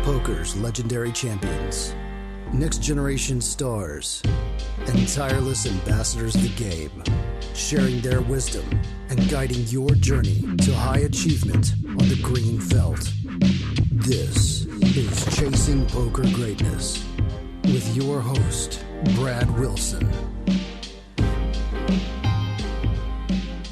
poker's legendary champions, next generation stars, and tireless ambassadors of the game, sharing their wisdom and guiding your journey to high achievement on the green felt. This is Chasing Poker Greatness with your host, Brad Wilson.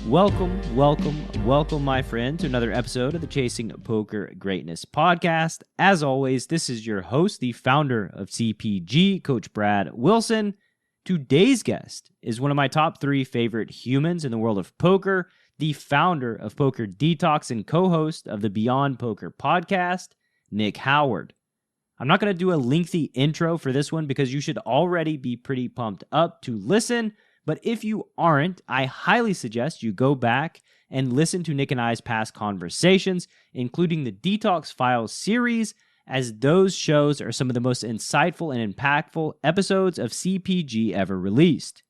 Welcome, my friend, to another episode of the Chasing Poker Greatness podcast. As always, this is your host, the founder of CPG, Coach Brad Wilson. Today's guest is one of my top 3 favorite humans in the world of poker, the founder of Poker Detox and co-host of the Beyond Poker podcast, Nick Howard. I'm not going to do a lengthy intro for this one because you should already be pretty pumped up to listen. But if you aren't, I highly suggest you go back and listen to Nick and I's past conversations, including the Detox Files series, as those shows are some of the most insightful and impactful episodes of CPG ever released.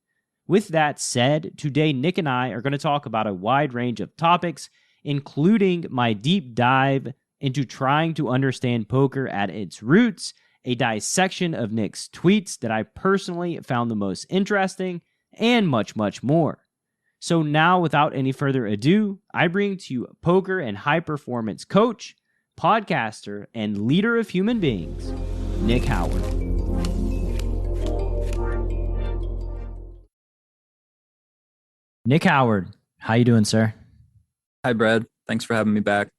With that said, today Nick and I are going to talk about a wide range of topics, including my deep dive into trying to understand poker at its roots, a dissection of Nick's tweets that I personally found the most interesting, and much, much more. So now, without any further ado, I bring to you poker and high-performance coach, podcaster, and leader of human beings, Nick Howard. Nick Howard, how you doing, sir? Hi, Brad. Thanks for having me back.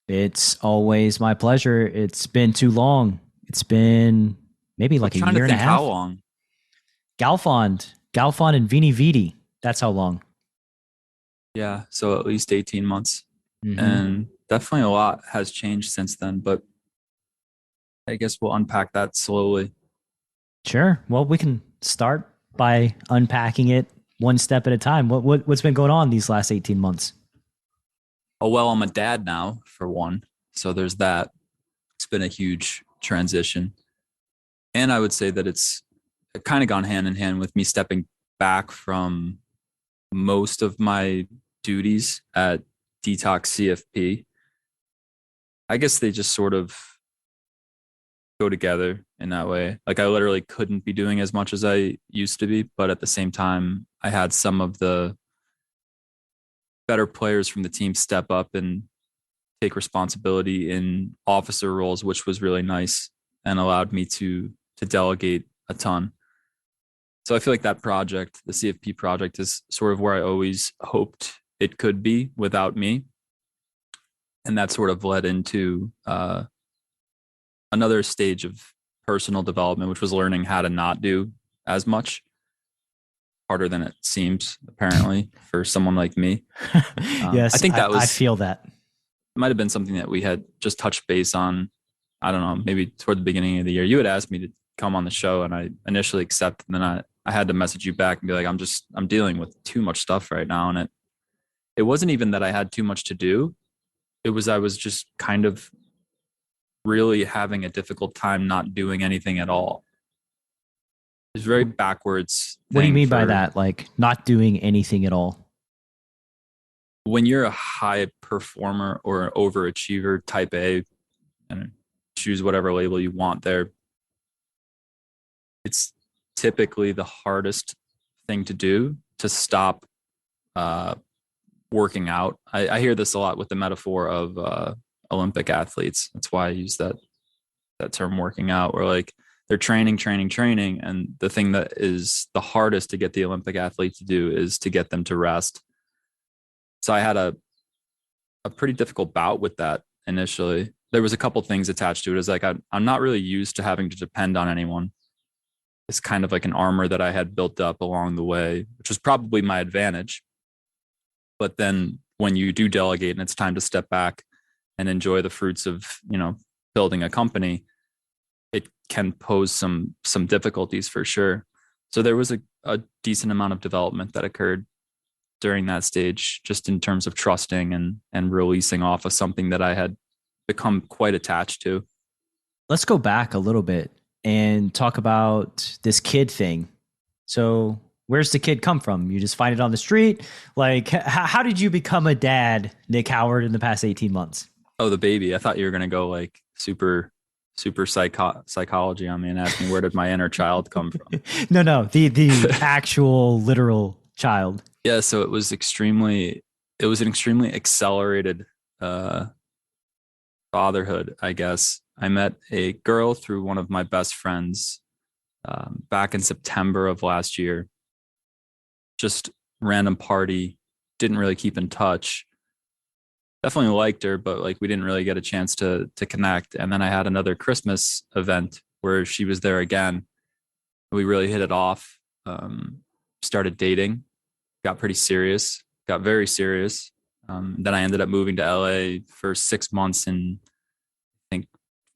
It's always my pleasure. It's been too long. It's been maybe like a year and a half. How long? Galfond and Vini Vidi. That's how long. Yeah, so at least 18 months. Mm-hmm. And definitely a lot has changed since then, but I guess we'll unpack that slowly. Sure. Well, we can start by unpacking it one step at a time. What's been going on these last 18 months? Oh, well, I'm a dad now, for one. So there's that. It's been a huge transition. And I would say that it's kind of gone hand in hand with me stepping back from most of my duties at Detox CFP. I guess they just sort of go together in that way. Like I literally couldn't be doing as much as I used to be, but at the same time, I had some of the better players from the team step up and take responsibility in officer roles, which was really nice and allowed me to delegate a ton. So I feel like that project, the CFP project, is sort of where I always hoped it could be without me. And that sort of led into another stage of personal development, which was learning how to not do as much. Harder than it seems, apparently, for someone like me. Yes, I think that was. I feel that. Might have been something that we had just touched base on. I don't know, maybe toward the beginning of the year. You had asked me to come on the show, and I initially accepted, and then I had to message you back and be like, I'm dealing with too much stuff right now. And it wasn't even that I had too much to do. It was, I was just kind of really having a difficult time not doing anything at all. It's very backwards. What do you mean by that? Like not doing anything at all? When you're a high performer or an overachiever, type A, and choose whatever label you want there, it's typically the hardest thing to do to stop working out. I hear this a lot with the metaphor of Olympic athletes. That's why I use that term, working out, where like they're training. And the thing that is the hardest to get the Olympic athlete to do is to get them to rest. So I had a pretty difficult bout with that initially. There was a couple things attached to it. It's like I'm not really used to having to depend on anyone. It's kind of like an armor that I had built up along the way, which was probably my advantage. But then when you do delegate and it's time to step back and enjoy the fruits of, building a company, it can pose some difficulties for sure. So there was a decent amount of development that occurred during that stage, just in terms of trusting and releasing off of something that I had become quite attached to. Let's go back a little bit and talk about this kid thing. So where's the kid come from? You just find it on the street? Like, how did you become a dad, Nick Howard, in the past 18 months? Oh, the baby. I thought you were going to go like super super psychology on me and ask me where did my inner child come from. No, the actual literal child. Yeah, so it was an extremely accelerated uh fatherhood, I guess. I met a girl through one of my best friends back in September of last year. Just random party, didn't really keep in touch. Definitely liked her, but like we didn't really get a chance to connect. And then I had another Christmas event where she was there again. We really hit it off. Started dating, got pretty serious, got very serious. Then I ended up moving to LA for 6 months in, I think,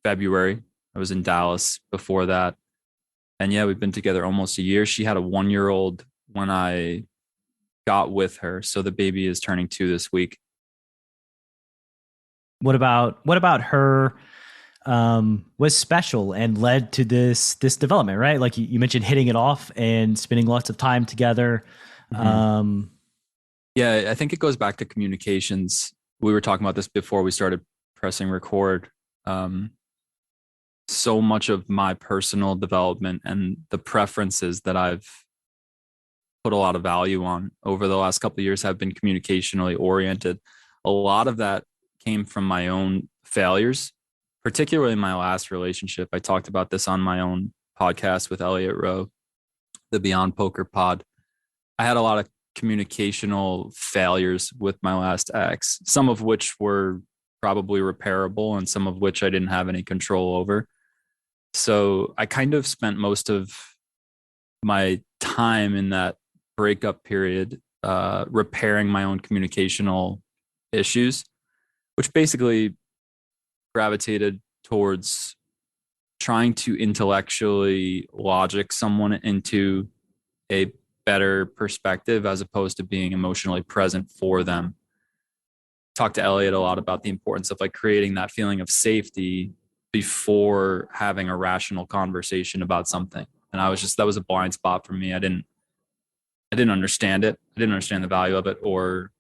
February. I was in Dallas before that. And yeah, we've been together almost a year. She had a 1 year old when I got with her. So the baby is turning 2 this week. What about her was special and led to this development, right? Like you mentioned hitting it off and spending lots of time together. Mm-hmm. Yeah, I think it goes back to communications. We were talking about this before we started pressing record. So much of my personal development and the preferences that I've put a lot of value on over the last couple of years have been communicationally oriented. A lot of that came from my own failures, particularly in my last relationship. I talked about this on my own podcast with Elliot Rowe, the Beyond Poker pod. I had a lot of communicational failures with my last ex, some of which were probably repairable and some of which I didn't have any control over. So I kind of spent most of my time in that breakup period repairing my own communicational issues, which basically gravitated towards trying to intellectually logic someone into a better perspective as opposed to being emotionally present for them. Talked to Elliot a lot about the importance of like creating that feeling of safety before having a rational conversation about something. And that was a blind spot for me. I didn't understand it. I didn't understand the value of it or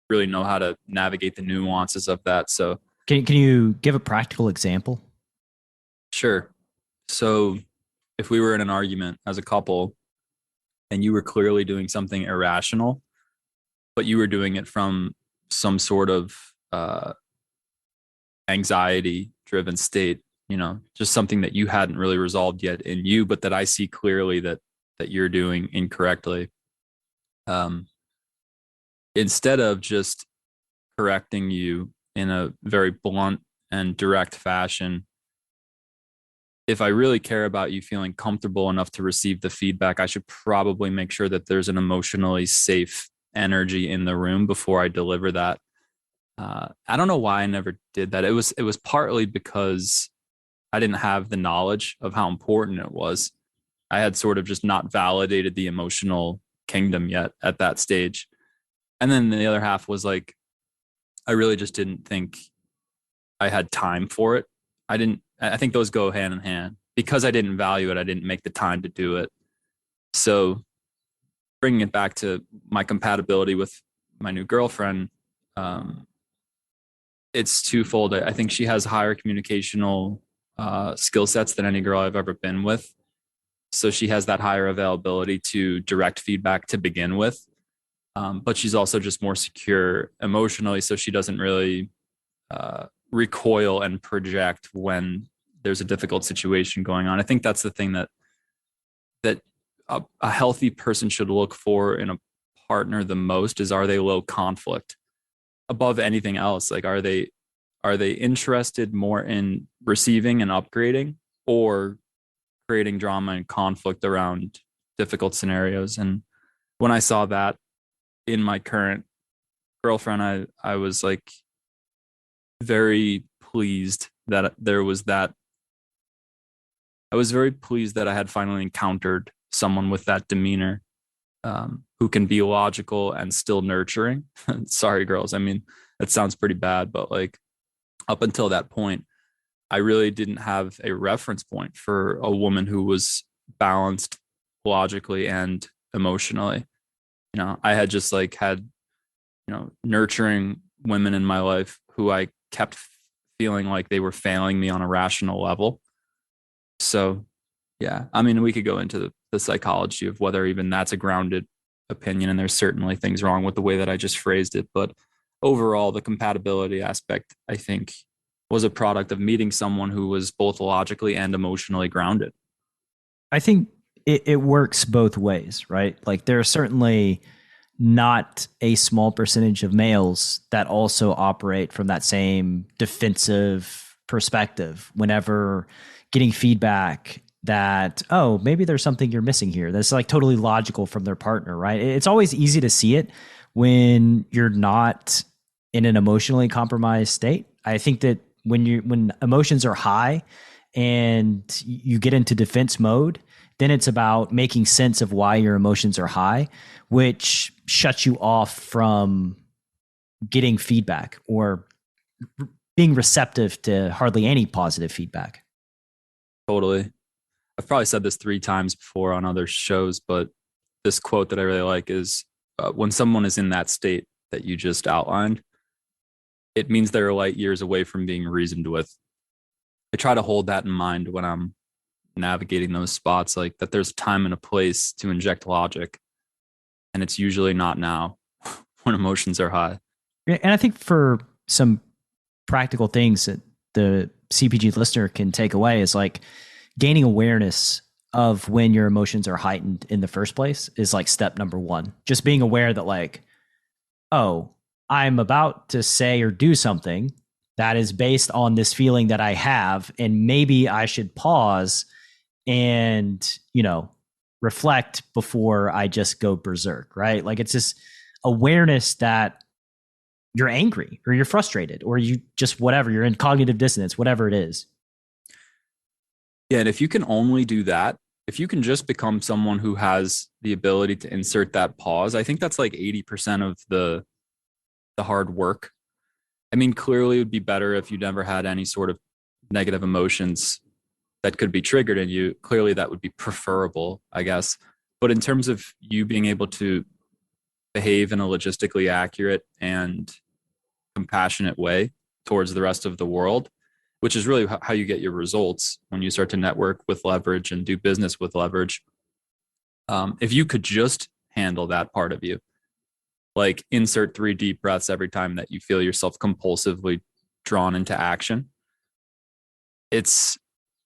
really know how to navigate the nuances of that. So can you give a practical example? Sure. So if we were in an argument as a couple and you were clearly doing something irrational, but you were doing it from some sort of anxiety driven state, just something that you hadn't really resolved yet in you, but that I see clearly that you're doing incorrectly. Instead of just correcting you in a very blunt and direct fashion, if I really care about you feeling comfortable enough to receive the feedback, I should probably make sure that there's an emotionally safe energy in the room before I deliver that. I don't know why I never did that. It was partly because I didn't have the knowledge of how important it was. I had sort of just not validated the emotional kingdom yet at that stage. And then the other half was like, I really just didn't think I had time for it. I think those go hand in hand. Because I didn't value it, I didn't make the time to do it. So bringing it back to my compatibility with my new girlfriend, it's twofold. I think she has higher communicational skill sets than any girl I've ever been with. So she has that higher availability to direct feedback to begin with. But she's also just more secure emotionally. So she doesn't really recoil and project when there's a difficult situation going on. I think that's the thing that a healthy person should look for in a partner the most is, are they low conflict above anything else? Like, are they interested more in receiving and upgrading or creating drama and conflict around difficult scenarios? And when I saw that in my current girlfriend, I was like very pleased that there was that. I was very pleased that I had finally encountered someone with that demeanor, who can be logical and still nurturing. Sorry, girls. I mean, that sounds pretty bad, but like up until that point, I really didn't have a reference point for a woman who was balanced logically and emotionally. I had just like had, nurturing women in my life who I kept feeling like they were failing me on a rational level. So, yeah, I mean, we could go into the psychology of whether even that's a grounded opinion. And there's certainly things wrong with the way that I just phrased it. But overall, the compatibility aspect, I think, was a product of meeting someone who was both logically and emotionally grounded. I think it works both ways, right? Like there are certainly not a small percentage of males that also operate from that same defensive perspective whenever getting feedback that, oh, maybe there's something you're missing here. That's like totally logical from their partner, right? It's always easy to see it when you're not in an emotionally compromised state. I think that when emotions are high and you get into defense mode, then it's about making sense of why your emotions are high, which shuts you off from getting feedback or being receptive to hardly any positive feedback. Totally. I've probably said this 3 times before on other shows, but this quote that I really like is when someone is in that state that you just outlined, it means they're light years away from being reasoned with. I try to hold that in mind when I'm navigating those spots, like that there's time and a place to inject logic. And it's usually not now when emotions are high. And I think for some practical things that the CPG listener can take away is like gaining awareness of when your emotions are heightened in the first place is like step number 1. Just being aware that like, oh, I'm about to say or do something that is based on this feeling that I have, and maybe I should pause and, reflect before I just go berserk, right? Like it's this awareness that you're angry or you're frustrated or you just whatever, you're in cognitive dissonance, whatever it is. Yeah. And if you can only do that, if you can just become someone who has the ability to insert that pause, I think that's like 80% of the hard work. I mean, clearly it would be better if you never had any sort of negative emotions that could be triggered in you. Clearly that would be preferable, I guess. But in terms of you being able to behave in a logistically accurate and compassionate way towards the rest of the world, which is really how you get your results when you start to network with leverage and do business with leverage. If you could just handle that part of you, like insert 3 deep breaths every time that you feel yourself compulsively drawn into action, it's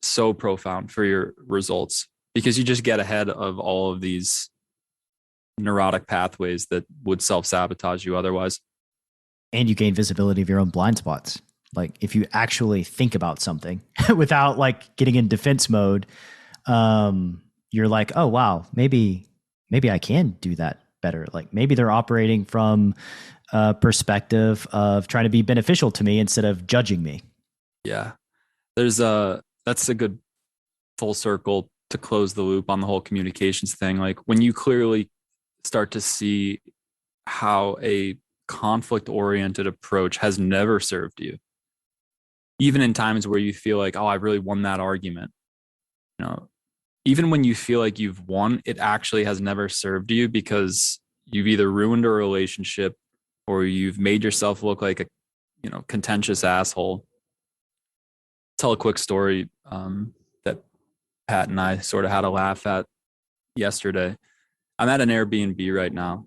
so profound for your results because you just get ahead of all of these neurotic pathways that would self-sabotage you otherwise. And you gain visibility of your own blind spots. Like if you actually think about something without like getting in defense mode, you're like, oh wow, maybe I can do that better. Like maybe they're operating from a perspective of trying to be beneficial to me instead of judging me. Yeah. That's a good full circle to close the loop on the whole communications thing. Like when you clearly start to see how a conflict oriented approach has never served you, even in times where you feel like, oh, I really won that argument, even when you feel like you've won, it actually has never served you because you've either ruined a relationship or you've made yourself look like a, contentious asshole. Tell a quick story that Pat and I sort of had a laugh at yesterday. I'm at an Airbnb right now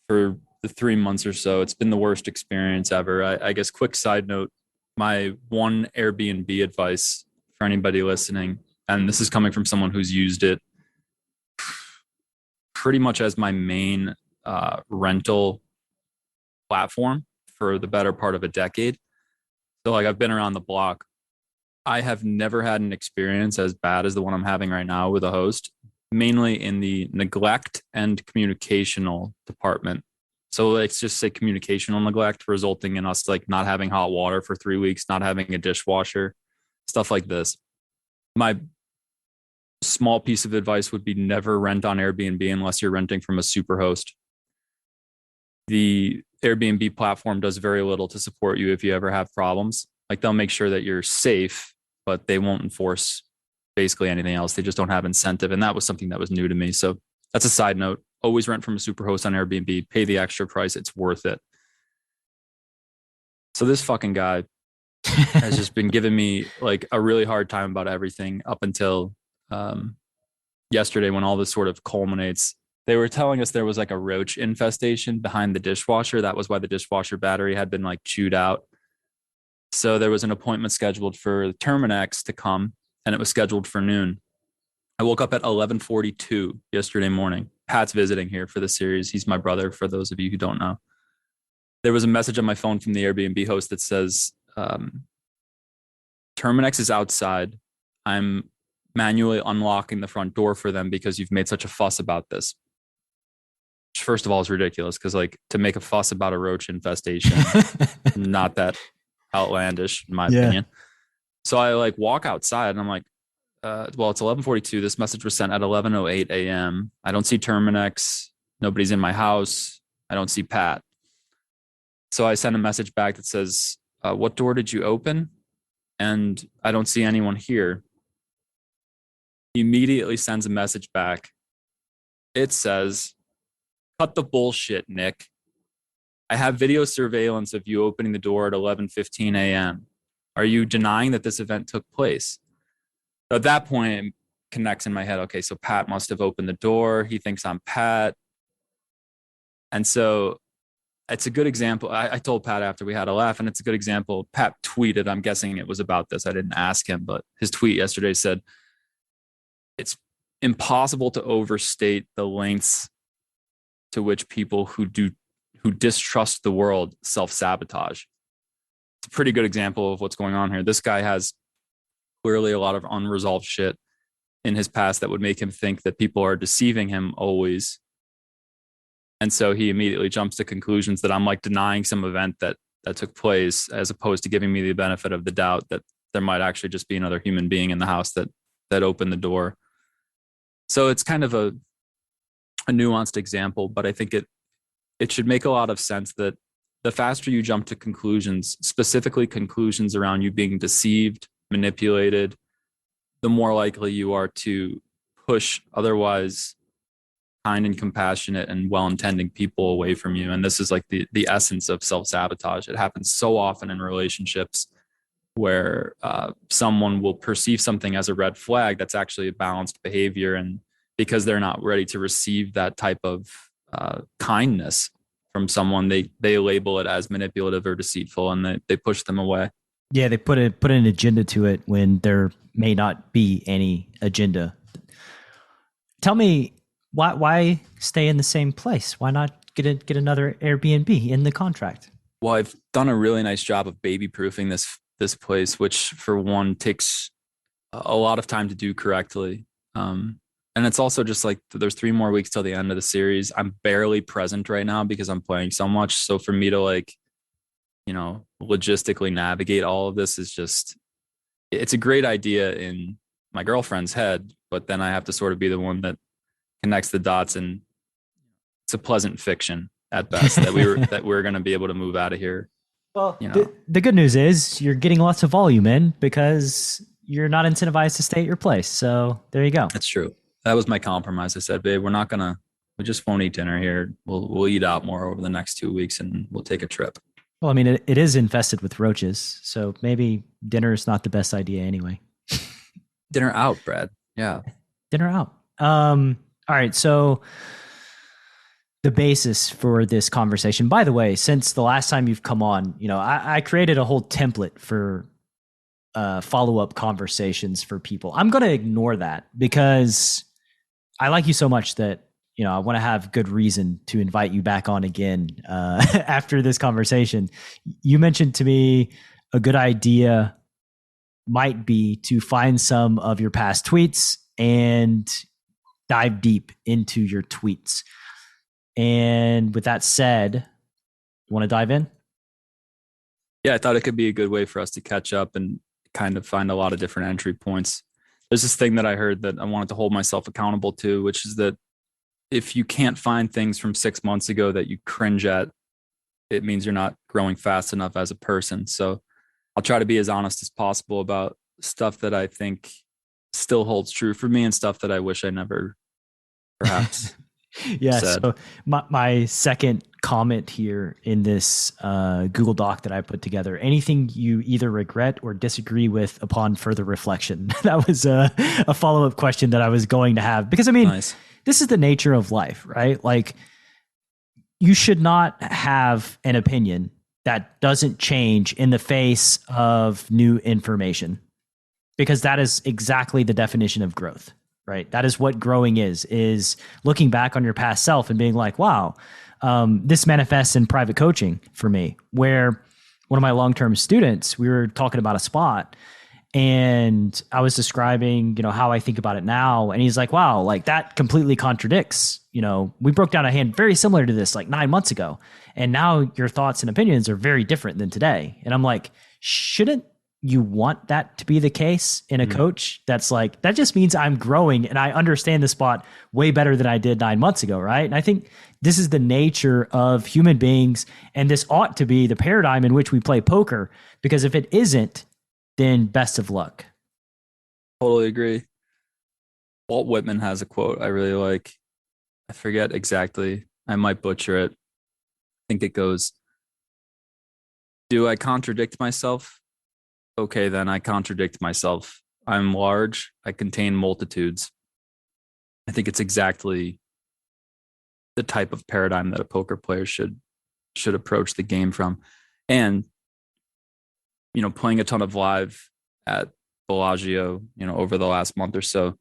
for the 3 months or so. It's been the worst experience ever. I guess quick side note, my one Airbnb advice for anybody listening, and this is coming from someone who's used it pretty much as my main rental platform for the better part of a decade. So like I've been around the block. I have never had an experience as bad as the one I'm having right now with a host, mainly in the neglect and communicational department. So let's just say communicational neglect, resulting in us like not having hot water for 3 weeks, not having a dishwasher, stuff like this. My small piece of advice would be never rent on Airbnb unless you're renting from a superhost. The Airbnb platform does very little to support you if you ever have problems. Like they'll make sure that you're safe, but they won't enforce basically anything else. They just don't have incentive. And that was something that was new to me. So that's a side note. Always rent from a superhost on Airbnb, pay the extra price. It's worth it. So this fucking guy has just been giving me like a really hard time about everything up until yesterday when all this sort of culminates. They were telling us there was like a roach infestation behind the dishwasher. That was why the dishwasher battery had been like chewed out. So there was an appointment scheduled for Terminex to come, and it was scheduled for noon. I woke up at 11:42 yesterday morning. Pat's visiting here for the series. He's my brother, for those of you who don't know. There was a message on my phone from the Airbnb host that says, Terminex is outside. I'm manually unlocking the front door for them because you've made such a fuss about this. Which, first of all, is ridiculous because, like, to make a fuss about a roach infestation, not that outlandish, in my opinion. So I like walk outside and I'm like, well, it's 11:42. This message was sent at 11:08 a.m. I don't see Terminex. Nobody's in my house. I don't see Pat. So I send a message back that says, what door did you open? And I don't see anyone here. He immediately sends a message back. It says, cut the bullshit, Nick. I have video surveillance of you opening the door at 11:15 a.m. Are you denying that this event took place? At that point, it connects in my head. Okay, so Pat must have opened the door. He thinks I'm Pat. And so it's a good example. I told Pat after we had a laugh, and it's a good example. Pat tweeted, I'm guessing it was about this. I didn't ask him, but his tweet yesterday said, it's impossible to overstate the lengths to which people who distrust the world self-sabotage. It's a pretty good example of what's going on here. This guy has clearly a lot of unresolved shit in his past that would make him think that people are deceiving him always. And so he immediately jumps to conclusions that I'm like denying some event that took place, as opposed to giving me the benefit of the doubt that there might actually just be another human being in the house that opened the door. So it's kind of a nuanced example, but I think it should make a lot of sense that the faster you jump to conclusions, specifically conclusions around you being deceived, manipulated, the more likely you are to push otherwise kind and compassionate and well-intending people away from you. And this is like the essence of self-sabotage. It happens so often in relationships where someone will perceive something as a red flag that's actually a balanced behavior, and because they're not ready to receive that type of kindness from someone, they label it as manipulative or deceitful, and they push them away. Yeah, they put an agenda to it when there may not be any agenda. Tell me, why stay in the same place? Why not get another Airbnb in the contract? Well, I've done a really nice job of baby-proofing this place, which for one takes a lot of time to do correctly. And it's also just like there's 3 more weeks till the end of the series. I'm barely present right now because I'm playing so much. So for me to like, logistically navigate all of this is just, it's a great idea in my girlfriend's head, but then I have to sort of be the one that connects the dots, and it's a pleasant fiction at best that we're going to be able to move out of here. Well, the good news is you're getting lots of volume in because you're not incentivized to stay at your place. So there you go. That's true. That was my compromise. I said, babe, we just won't eat dinner here. We'll eat out more over the next 2 weeks, and we'll take a trip. Well, I mean, it is infested with roaches, so maybe dinner is not the best idea anyway. Dinner out, Brad. Yeah. Dinner out. All right. So the basis for this conversation, by the way, since the last time you've come on, I created a whole template for follow-up conversations for people. I'm going to ignore that because I like you so much that, I want to have good reason to invite you back on again after this conversation. You mentioned to me a good idea might be to find some of your past tweets and dive deep into your tweets. And with that said, you want to dive in? Yeah, I thought it could be a good way for us to catch up and kind of find a lot of different entry points. There's this thing that I heard that I wanted to hold myself accountable to, which is that if you can't find things from 6 months ago that you cringe at, it means you're not growing fast enough as a person. So I'll try to be as honest as possible about stuff that I think still holds true for me and stuff that I wish I never perhaps Yeah. Said. So my second comment here in this Google Doc that I put together, anything you either regret or disagree with upon further reflection. That was a follow-up question that I was going to have, because I mean, Nice. this is the nature of life, right? Like, you should not have an opinion that doesn't change in the face of new information, because that is exactly the definition of growth, right? That is what growing is looking back on your past self and being like, wow, this manifests in private coaching for me, where one of my long-term students, we were talking about a spot, and I was describing, how I think about it now. And he's like, wow, like that completely contradicts, we broke down a hand very similar to this like 9 months ago. And now your thoughts and opinions are very different than today. And I'm like, shouldn't you want that to be the case in a coach? That's like, that just means I'm growing and I understand the spot way better than I did 9 months ago. Right. And I think this is the nature of human beings. And this ought to be the paradigm in which we play poker, because if it isn't, then best of luck. Totally agree. Walt Whitman has a quote I really like. I forget exactly. I might butcher it. I think it goes, "Do I contradict myself? Okay, then I contradict myself. I'm large. I contain multitudes." I think it's exactly the type of paradigm that a poker player should approach the game from. And playing a ton of live at Bellagio, over the last month or so,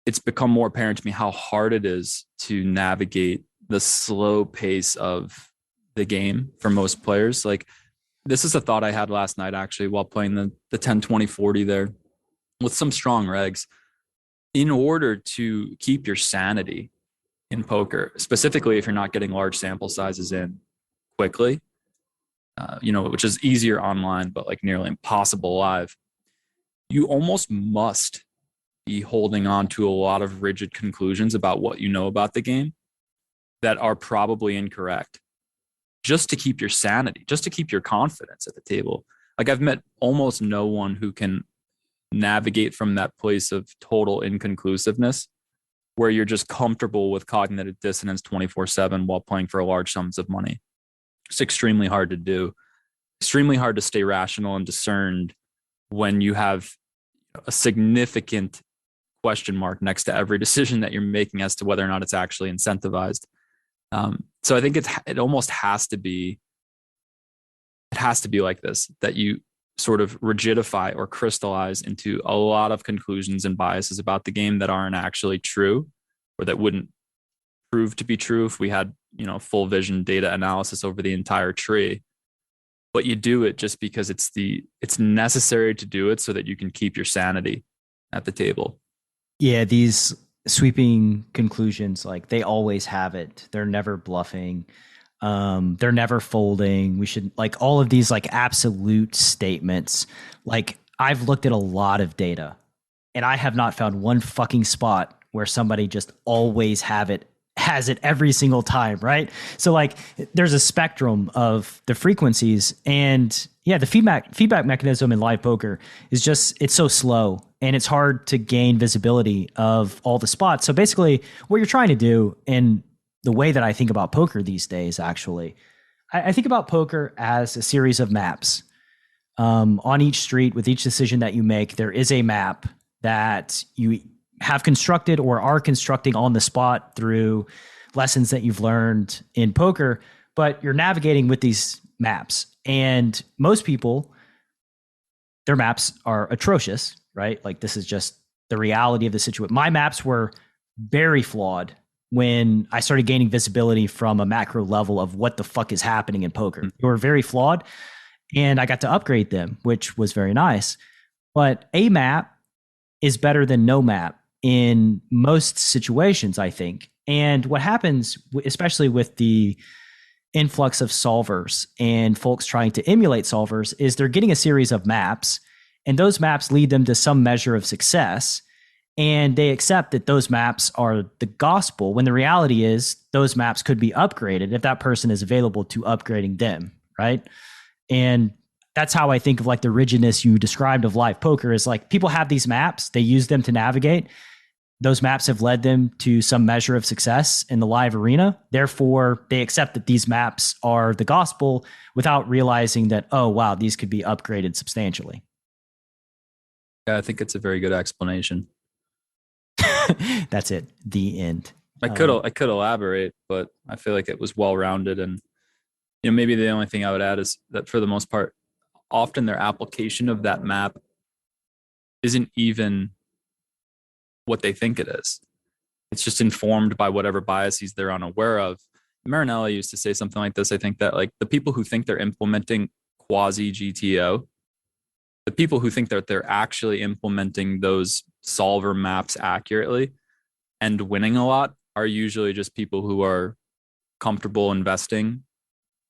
it's become more apparent to me how hard it is to navigate the slow pace of the game for most players. Like, this is a thought I had last night, actually, while playing the 10, 20, 40 there with some strong regs. In order to keep your sanity in poker, specifically if you're not getting large sample sizes in quickly, which is easier online, but like nearly impossible live, you almost must be holding on to a lot of rigid conclusions about what you know about the game that are probably incorrect, just to keep your sanity, just to keep your confidence at the table. Like, I've met almost no one who can navigate from that place of total inconclusiveness, where you're just comfortable with cognitive dissonance 24/7 while playing for large sums of money. It's extremely hard to do, extremely hard to stay rational and discerned when you have a significant question mark next to every decision that you're making as to whether or not it's actually incentivized. So I think it almost has to be like this, that you sort of rigidify or crystallize into a lot of conclusions and biases about the game that aren't actually true, or that wouldn't prove to be true if we had, full vision data analysis over the entire tree. But you do it just because it's necessary to do it so that you can keep your sanity at the table. Yeah, these sweeping conclusions, like, they always have it. They're never bluffing. They're never folding. We should, like, all of these like absolute statements. Like, I've looked at a lot of data and I have not found one fucking spot where somebody just always has it every single time, right? So like, there's a spectrum of the frequencies, and yeah, the feedback mechanism in live poker is just, it's so slow and it's hard to gain visibility of all the spots. So basically what you're trying to do, and the way that I think about poker these days, actually, I think about poker as a series of maps. On each street, with each decision that you make, there is a map that you have constructed or are constructing on the spot through lessons that you've learned in poker, but you're navigating with these maps. And most people, their maps are atrocious, right? Like, this is just the reality of the situation. My maps were very flawed when I started gaining visibility from a macro level of what the fuck is happening in poker. They were very flawed, and I got to upgrade them, which was very nice. But a map is better than no map in most situations, I think. And what happens, especially with the influx of solvers and folks trying to emulate solvers, is they're getting a series of maps, and those maps lead them to some measure of success. And they accept that those maps are the gospel, when the reality is those maps could be upgraded if that person is available to upgrading them, right? And that's how I think of like the rigidness you described of live poker, is like, people have these maps, they use them to navigate. those maps have led them to some measure of success in the live arena. Therefore, they accept that these maps are the gospel without realizing that, oh, wow, these could be upgraded substantially. Yeah, I think it's a very good explanation. That's it. The end. I could elaborate, but I feel like it was well-rounded. And, maybe the only thing I would add is that for the most part, often their application of that map isn't even what they think it is. It's just informed by whatever biases they're unaware of. Marinelli used to say something like this. I think that like the people who think they're implementing quasi GTO, the people who think that they're actually implementing those solver maps accurately and winning a lot are usually just people who are comfortable investing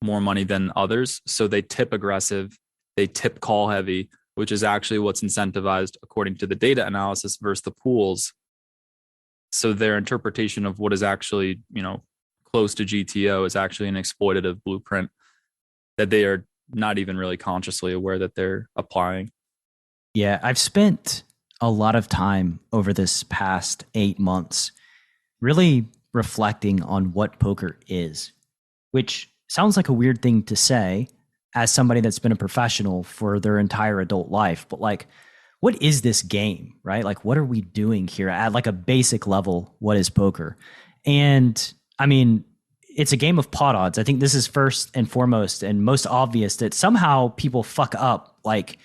more money than others. So they tip aggressive, they tip call heavy, which is actually what's incentivized according to the data analysis versus the pools. So their interpretation of what is actually, close to GTO is actually an exploitative blueprint that they are not even really consciously aware that they're applying. Yeah, I've spent a lot of time over this past 8 months really reflecting on what poker is, which sounds like a weird thing to say as somebody that's been a professional for their entire adult life. But like, what is this game, right? Like, what are we doing here at like a basic level? What is poker? And I mean, it's a game of pot odds. I think this is first and foremost and most obvious that somehow people fuck up like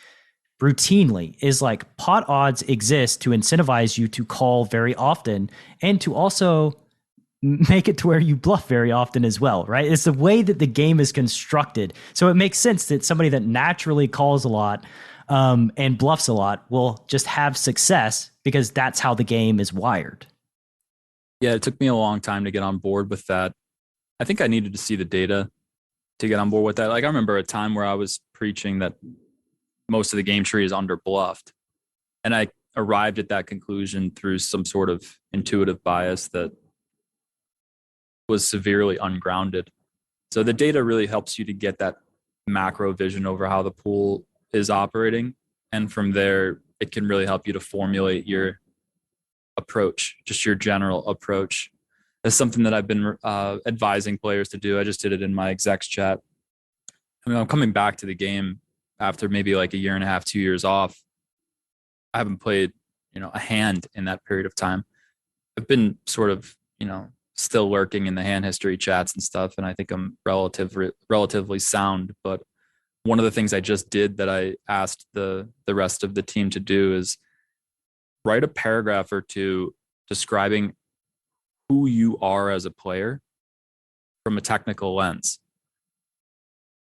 routinely is like pot odds exist to incentivize you to call very often and to also make it to where you bluff very often as well, right? It's the way that the game is constructed. So it makes sense that somebody that naturally calls a lot and bluffs a lot will just have success because that's how the game is wired. Yeah, it took me a long time to get on board with that. I think I needed to see the data to get on board with that. Like I remember a time where I was preaching that most of the game tree is under bluffed. And I arrived at that conclusion through some sort of intuitive bias that was severely ungrounded. So the data really helps you to get that macro vision over how the pool is operating. And from there, it can really help you to formulate your approach, just your general approach. That's something that I've been advising players to do. I just did it in my execs chat. I mean, I'm coming back to the game after maybe like a year and a half, 2 years off. I haven't played, a hand in that period of time. I've been sort of, still lurking in the hand history chats and stuff. And I think I'm relatively sound. But one of the things I just did that I asked the rest of the team to do is write a paragraph or two describing who you are as a player from a technical lens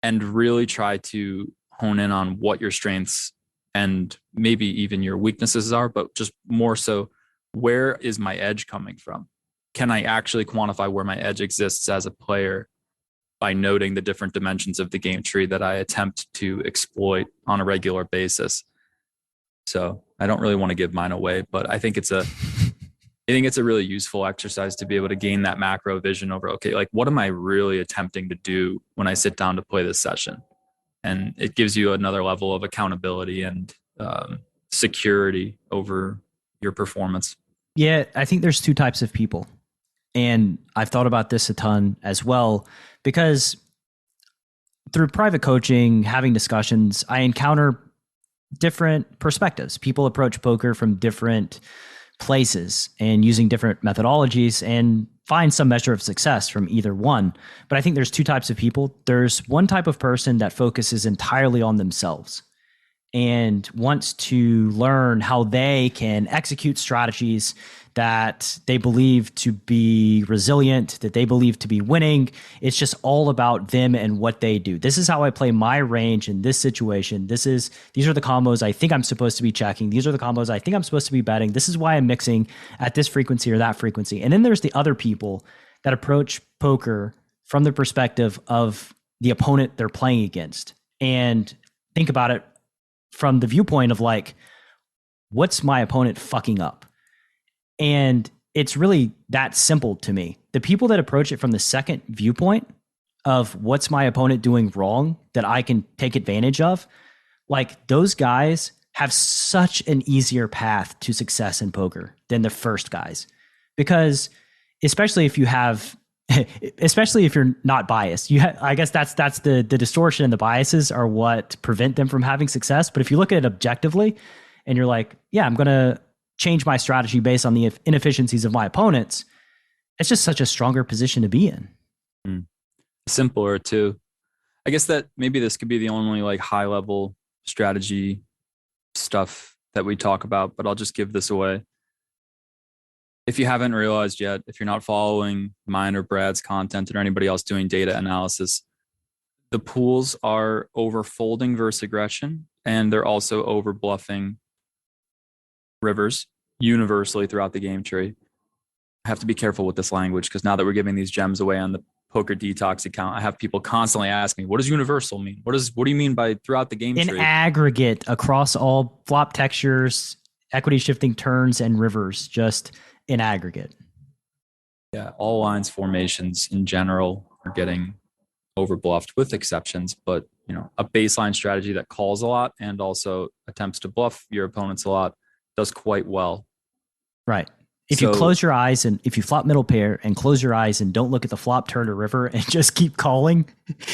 and really try to hone in on what your strengths and maybe even your weaknesses are, but just more so, where is my edge coming from? Can I actually quantify where my edge exists as a player by noting the different dimensions of the game tree that I attempt to exploit on a regular basis? So I don't really want to give mine away, but I think it's a really useful exercise to be able to gain that macro vision over, okay, like what am I really attempting to do when I sit down to play this session? And it gives you another level of accountability and security over your performance. Yeah, I think there's two types of people. And I've thought about this a ton as well, because through private coaching, having discussions, I encounter different perspectives. People approach poker from different places and using different methodologies and find some measure of success from either one. But I think there's two types of people. There's one type of person that focuses entirely on themselves and wants to learn how they can execute strategies that they believe to be resilient, that they believe to be winning. It's just all about them and what they do. This is how I play my range in this situation. These are the combos I think I'm supposed to be checking. These are the combos I think I'm supposed to be betting. This is why I'm mixing at this frequency or that frequency. And then there's the other people that approach poker from the perspective of the opponent they're playing against and think about it from the viewpoint of like, what's my opponent fucking up? And it's really that simple to me. The people that approach it from the second viewpoint of what's my opponent doing wrong that I can take advantage of, like those guys have such an easier path to success in poker than the first guys. Because especially if you have, especially if you're not biased, I guess that's the distortion and the biases are what prevent them from having success. But if you look at it objectively and you're like, yeah, I'm going to change my strategy based on the inefficiencies of my opponents, it's just such a stronger position to be in. Simpler too. I guess that maybe this could be the only like high level strategy stuff that we talk about, but I'll just give this away. If you haven't realized yet, if you're not following mine or Brad's content or anybody else doing data analysis, the pools are over folding versus aggression, and they're also over bluffing rivers universally throughout the game tree. I have to be careful with this language because now that we're giving these gems away on the Poker Detox account, I have people constantly asking me, what does universal mean? What do you mean by throughout the game in tree? Aggregate across all flop textures, equity shifting turns, and rivers, just in aggregate. Yeah, all lines formations in general are getting overbluffed with exceptions, but a baseline strategy that calls a lot and also attempts to bluff your opponents a lot does quite well. Right. If you close your eyes and if you flop middle pair and close your eyes and don't look at the flop, turn, or river and just keep calling,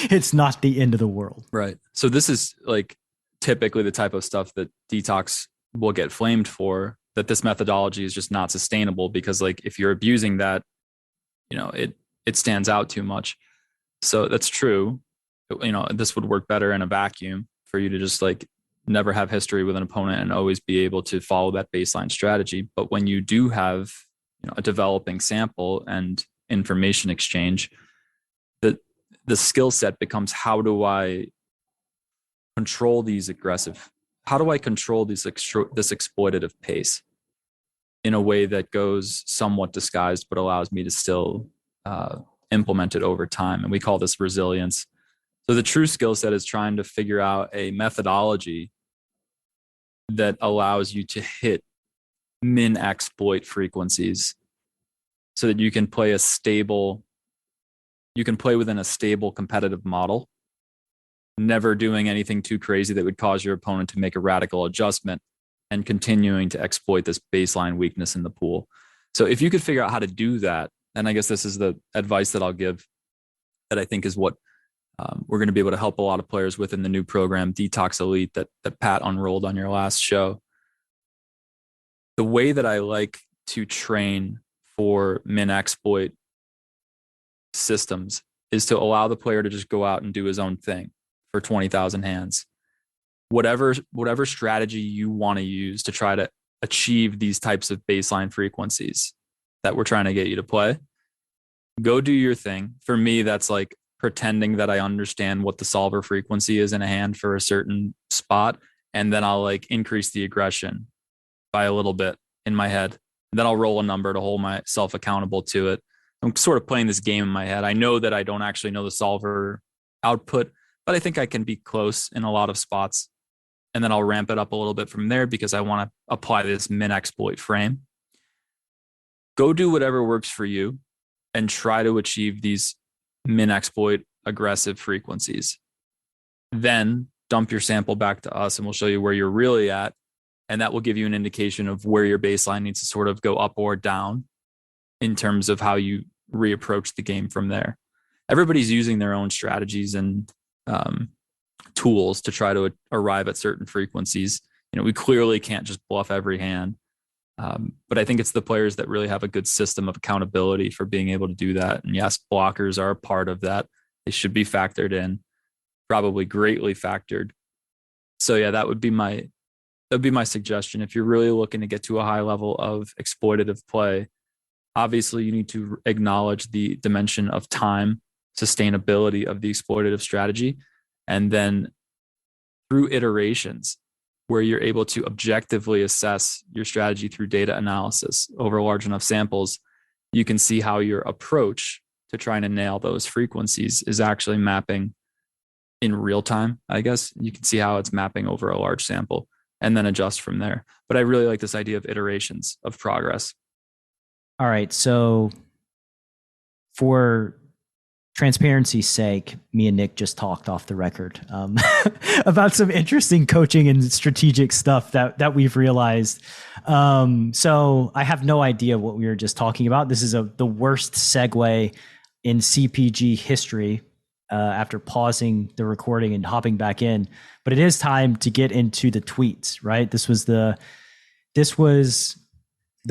it's not the end of the world. Right. So this is like typically the type of stuff that Detox will get flamed for, that this methodology is just not sustainable because like if you're abusing that, it stands out too much. So that's true. This would work better in a vacuum for you to just like never have history with an opponent and always be able to follow that baseline strategy. But when you do have a developing sample and information exchange, the skill set becomes how do I control this exploitative pace in a way that goes somewhat disguised but allows me to still implement it over time. And we call this resilience. So the true skill set is trying to figure out a methodology that allows you to hit min exploit frequencies so that you can play within a stable competitive model, never doing anything too crazy that would cause your opponent to make a radical adjustment and continuing to exploit this baseline weakness in the pool. So if you could figure out how to do that, and I guess this is the advice that I'll give that I think is what we're going to be able to help a lot of players with in the new program, Detox Elite, that Pat unrolled on your last show. The way that I like to train for min exploit systems is to allow the player to just go out and do his own thing for 20,000 hands. Whatever strategy you want to use to try to achieve these types of baseline frequencies that we're trying to get you to play, go do your thing. For me, that's like pretending that I understand what the solver frequency is in a hand for a certain spot. And then I'll like increase the aggression by a little bit in my head. And then I'll roll a number to hold myself accountable to it. I'm sort of playing this game in my head. I know that I don't actually know the solver output, but I think I can be close in a lot of spots. And then I'll ramp it up a little bit from there because I want to apply this min exploit frame. Go do whatever works for you and try to achieve these min exploit aggressive frequencies. Then dump your sample back to us and we'll show you where you're really at. And that will give you an indication of where your baseline needs to sort of go up or down in terms of how you reapproach the game from there. Everybody's using their own strategies and tools to try to arrive at certain frequencies. We clearly can't just bluff every hand. But I think it's the players that really have a good system of accountability for being able to do that. And yes, blockers are a part of that. They should be factored in, probably greatly factored. So yeah, that would be my suggestion. If you're really looking to get to a high level of exploitative play, obviously you need to acknowledge the dimension of time, sustainability of the exploitative strategy, and then through iterations, where you're able to objectively assess your strategy through data analysis over large enough samples, you can see how your approach to trying to nail those frequencies is actually mapping in real time. I guess you can see how it's mapping over a large sample and then adjust from there. But I really like this idea of iterations of progress. All right. So for transparency's sake, me and Nick just talked off the record about some interesting coaching and strategic stuff that we've realized. So I have no idea what we were just talking about. This is the worst segue in CPG history after pausing the recording and hopping back in. But it is time to get into the tweets, right? This was the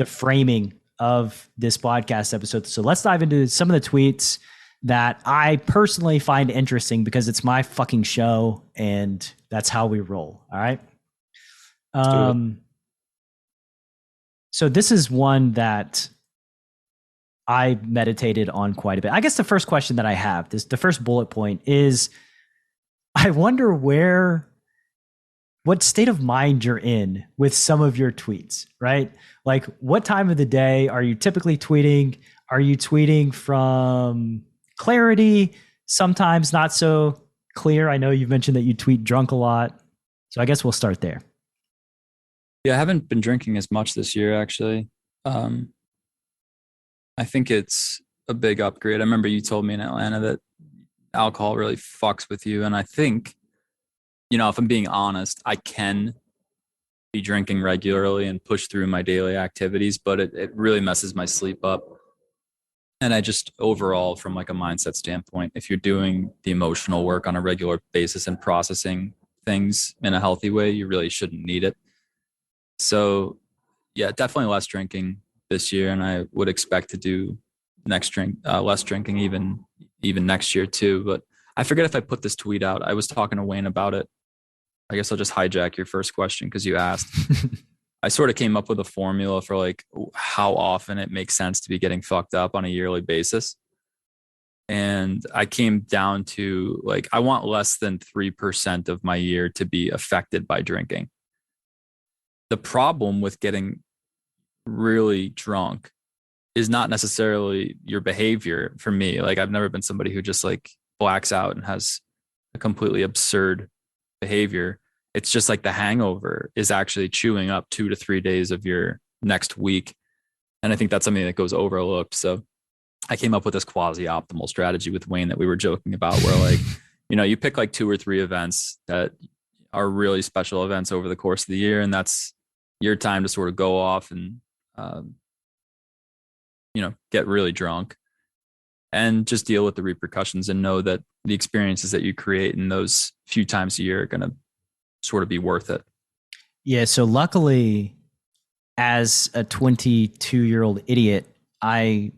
framing of this podcast episode. So let's dive into some of the tweets that I personally find interesting because it's my fucking show and that's how we roll. All right. So this is one that I meditated on quite a bit. I guess the first question that I have, the first bullet point is, I wonder what state of mind you're in with some of your tweets, right? Like, what time of the day are you typically tweeting? Are you tweeting from clarity? Sometimes not so clear. I know you've mentioned that you tweet drunk a lot. So I guess we'll start there. Yeah, I haven't been drinking as much this year, actually. I think it's a big upgrade. I remember you told me in Atlanta that alcohol really fucks with you. And I think, if I'm being honest, I can be drinking regularly and push through my daily activities, but it really messes my sleep up. And I just overall, from like a mindset standpoint, if you're doing the emotional work on a regular basis and processing things in a healthy way, you really shouldn't need it. So yeah, definitely less drinking this year. And I would expect to do less drinking even next year too. But I forget if I put this tweet out. I was talking to Wayne about it. I guess I'll just hijack your first question because you asked. I sort of came up with a formula for like how often it makes sense to be getting fucked up on a yearly basis. And I came down to like, I want less than 3% of my year to be affected by drinking. The problem with getting really drunk is not necessarily your behavior for me. Like, I've never been somebody who just like blacks out and has a completely absurd behavior. It's just like the hangover is actually chewing up 2 to 3 days of your next week. And I think that's something that goes overlooked. So I came up with this quasi optimal strategy with Wayne that we were joking about where like, you pick like 2 or 3 events that are really special events over the course of the year. And that's your time to sort of go off and, get really drunk and just deal with the repercussions and know that the experiences that you create in those few times a year are going to sort of be worth it. Yeah. So luckily, as a 22-year-old idiot, I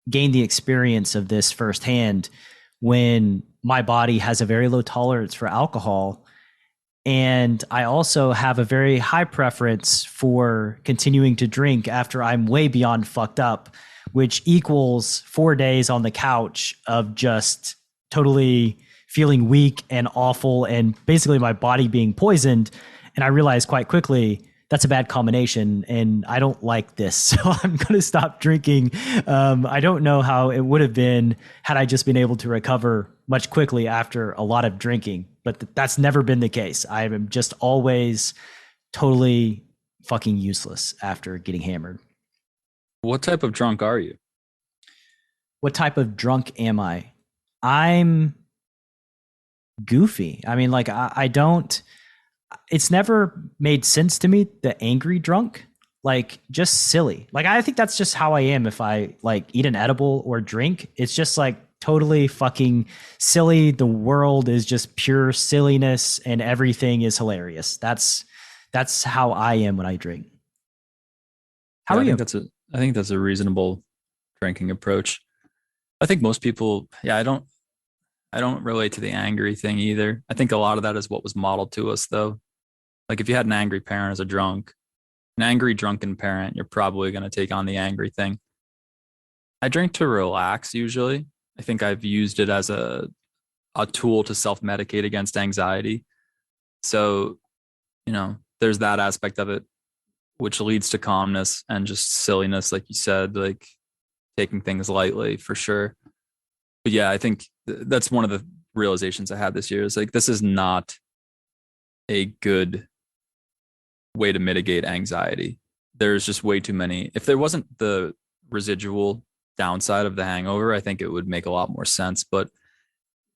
gained the experience of this firsthand when my body has a very low tolerance for alcohol. And I also have a very high preference for continuing to drink after I'm way beyond fucked up, which equals 4 days on the couch of just totally feeling weak and awful and basically my body being poisoned. And I realized quite quickly that's a bad combination and I don't like this. So I'm going to stop drinking. I don't know how it would have been had I just been able to recover much quickly after a lot of drinking, but that's never been the case. I am just always totally fucking useless after getting hammered. What type of drunk are you? What type of drunk am I? I'm goofy. I mean, like I don't, it's never made sense to me, the angry drunk, like just silly. Like, I think that's just how I am. If I like eat an edible or drink, it's just like totally fucking silly. The world is just pure silliness and everything is hilarious. That's how I am when I drink. How are you? I think that's a reasonable drinking approach. I think most people, I don't relate to the angry thing either. I think a lot of that is what was modeled to us though. Like if you had an angry parent as an angry drunken parent, you're probably going to take on the angry thing. I drink to relax usually. I think I've used it as a tool to self-medicate against anxiety. So, there's that aspect of it, which leads to calmness and just silliness, like you said, like taking things lightly for sure. But yeah, I think that's one of the realizations I had this year is like, this is not a good way to mitigate anxiety. There's just way too many. If there wasn't the residual downside of the hangover, I think it would make a lot more sense. But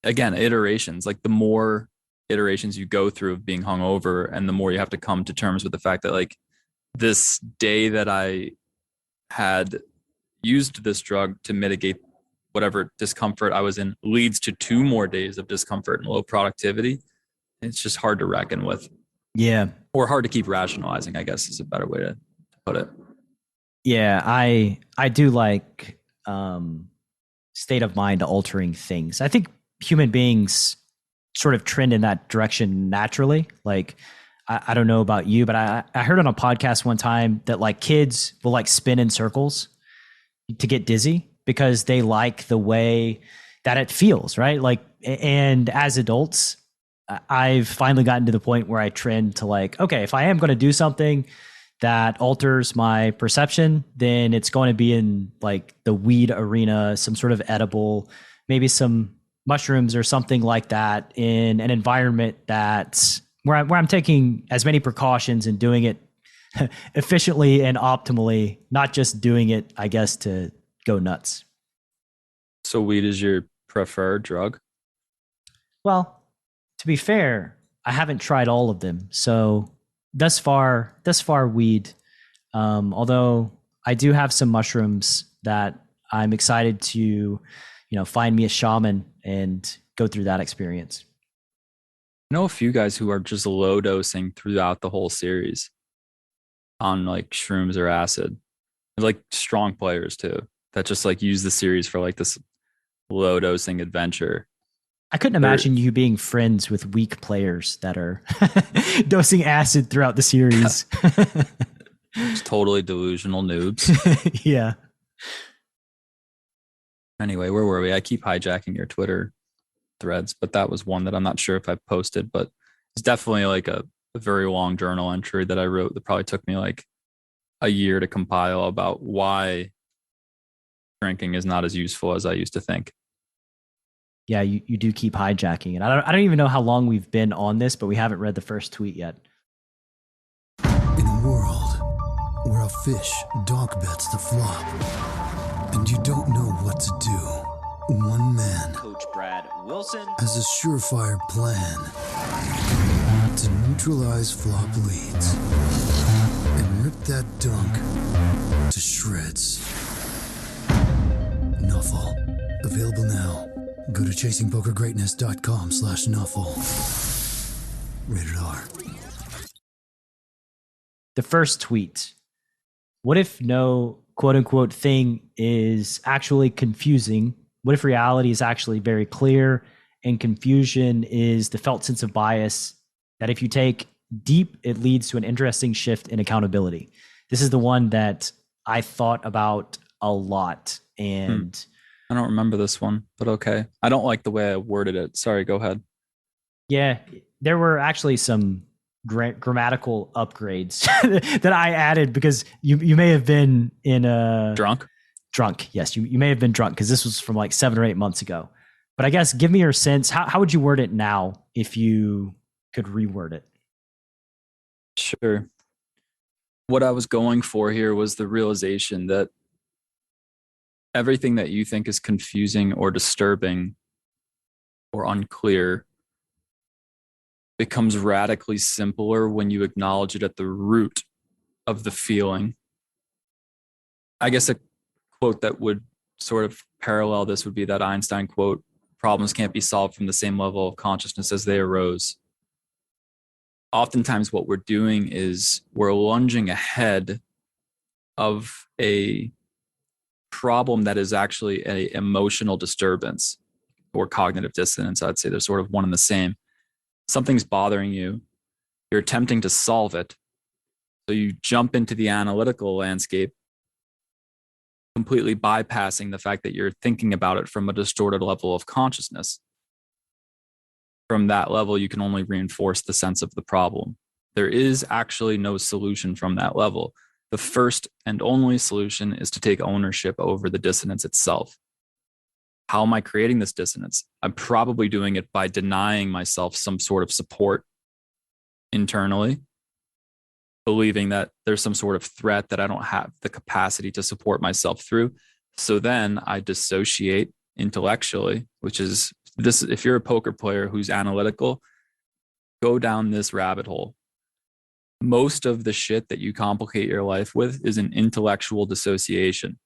again, iterations, like the more iterations you go through of being hungover, and the more you have to come to terms with the fact that like this day that I had used this drug to mitigate whatever discomfort I was in leads to 2 more days of discomfort and low productivity. It's just hard to reckon with. Yeah. Or hard to keep rationalizing, I guess is a better way to put it. Yeah, I do like state of mind altering things. I think human beings sort of trend in that direction naturally. Like, I don't know about you, but I heard on a podcast one time that like kids will like spin in circles to get dizzy because they like the way that it feels, right? Like, and as adults, I've finally gotten to the point where I trend to like, okay, if I am going to do something that alters my perception, then it's going to be in like the weed arena, some sort of edible, maybe some mushrooms or something like that, in an environment that's where I'm taking as many precautions and doing it efficiently and optimally, not just doing it, I guess, to go nuts. So weed is your preferred drug? Well, to be fair, I haven't tried all of them. So thus far, weed. Although I do have some mushrooms that I'm excited to, find me a shaman and go through that experience. I know a few guys who are just low dosing throughout the whole series on like shrooms or acid. They're like strong players too, that just like use the series for like this low dosing adventure. I couldn't imagine you being friends with weak players that are dosing acid throughout the series. Just totally delusional noobs. Yeah. Anyway, where were we? I keep hijacking your Twitter threads, but that was one that I'm not sure if I posted, but it's definitely like a very long journal entry that I wrote that probably took me like a year to compile about why drinking is not as useful as I used to think. Yeah, you do keep hijacking it. I don't even know how long we've been on this, but we haven't read the first tweet yet. In a world where a fish dog bets the flop, and you don't know what to do, one man, Coach Brad Wilson, has a surefire plan to neutralize flop leads and rip that dunk to shreds. Nuffle. Available now. Go to chasingpokergreatness.com/Nuffle. Rated R. The first tweet. What if no quote unquote thing is actually confusing? What if reality is actually very clear and confusion is the felt sense of bias that if you take deep, it leads to an interesting shift in accountability? This is the one that I thought about a lot. And I don't remember this one, but okay. I don't like the way I worded it. Sorry, go ahead. Yeah, there were actually some grammatical upgrades that I added because you may have been in a Drunk. Yes, you may have been drunk because this was from like 7 or 8 months ago. But I guess give me your sense. How would you word it now if you could reword it? Sure. What I was going for here was the realization that everything that you think is confusing or disturbing or unclear becomes radically simpler when you acknowledge it at the root of the feeling. I guess a quote that would sort of parallel this would be that Einstein quote, "Problems can't be solved from the same level of consciousness as they arose." Oftentimes what we're doing is we're lunging ahead of a problem that is actually an emotional disturbance or cognitive dissonance. I'd say they're sort of one and the same. Something's bothering you. You're attempting to solve it. So you jump into the analytical landscape, completely bypassing the fact that you're thinking about it from a distorted level of consciousness. From that level, you can only reinforce the sense of the problem. There is actually no solution from that level. The first and only solution is to take ownership over the dissonance itself. How am I creating this dissonance? I'm probably doing it by denying myself some sort of support internally, believing that there's some sort of threat that I don't have the capacity to support myself through. So then I dissociate intellectually, which is this. If you're a poker player who's analytical, go down this rabbit hole. Most of the shit that you complicate your life with is an intellectual dissociation.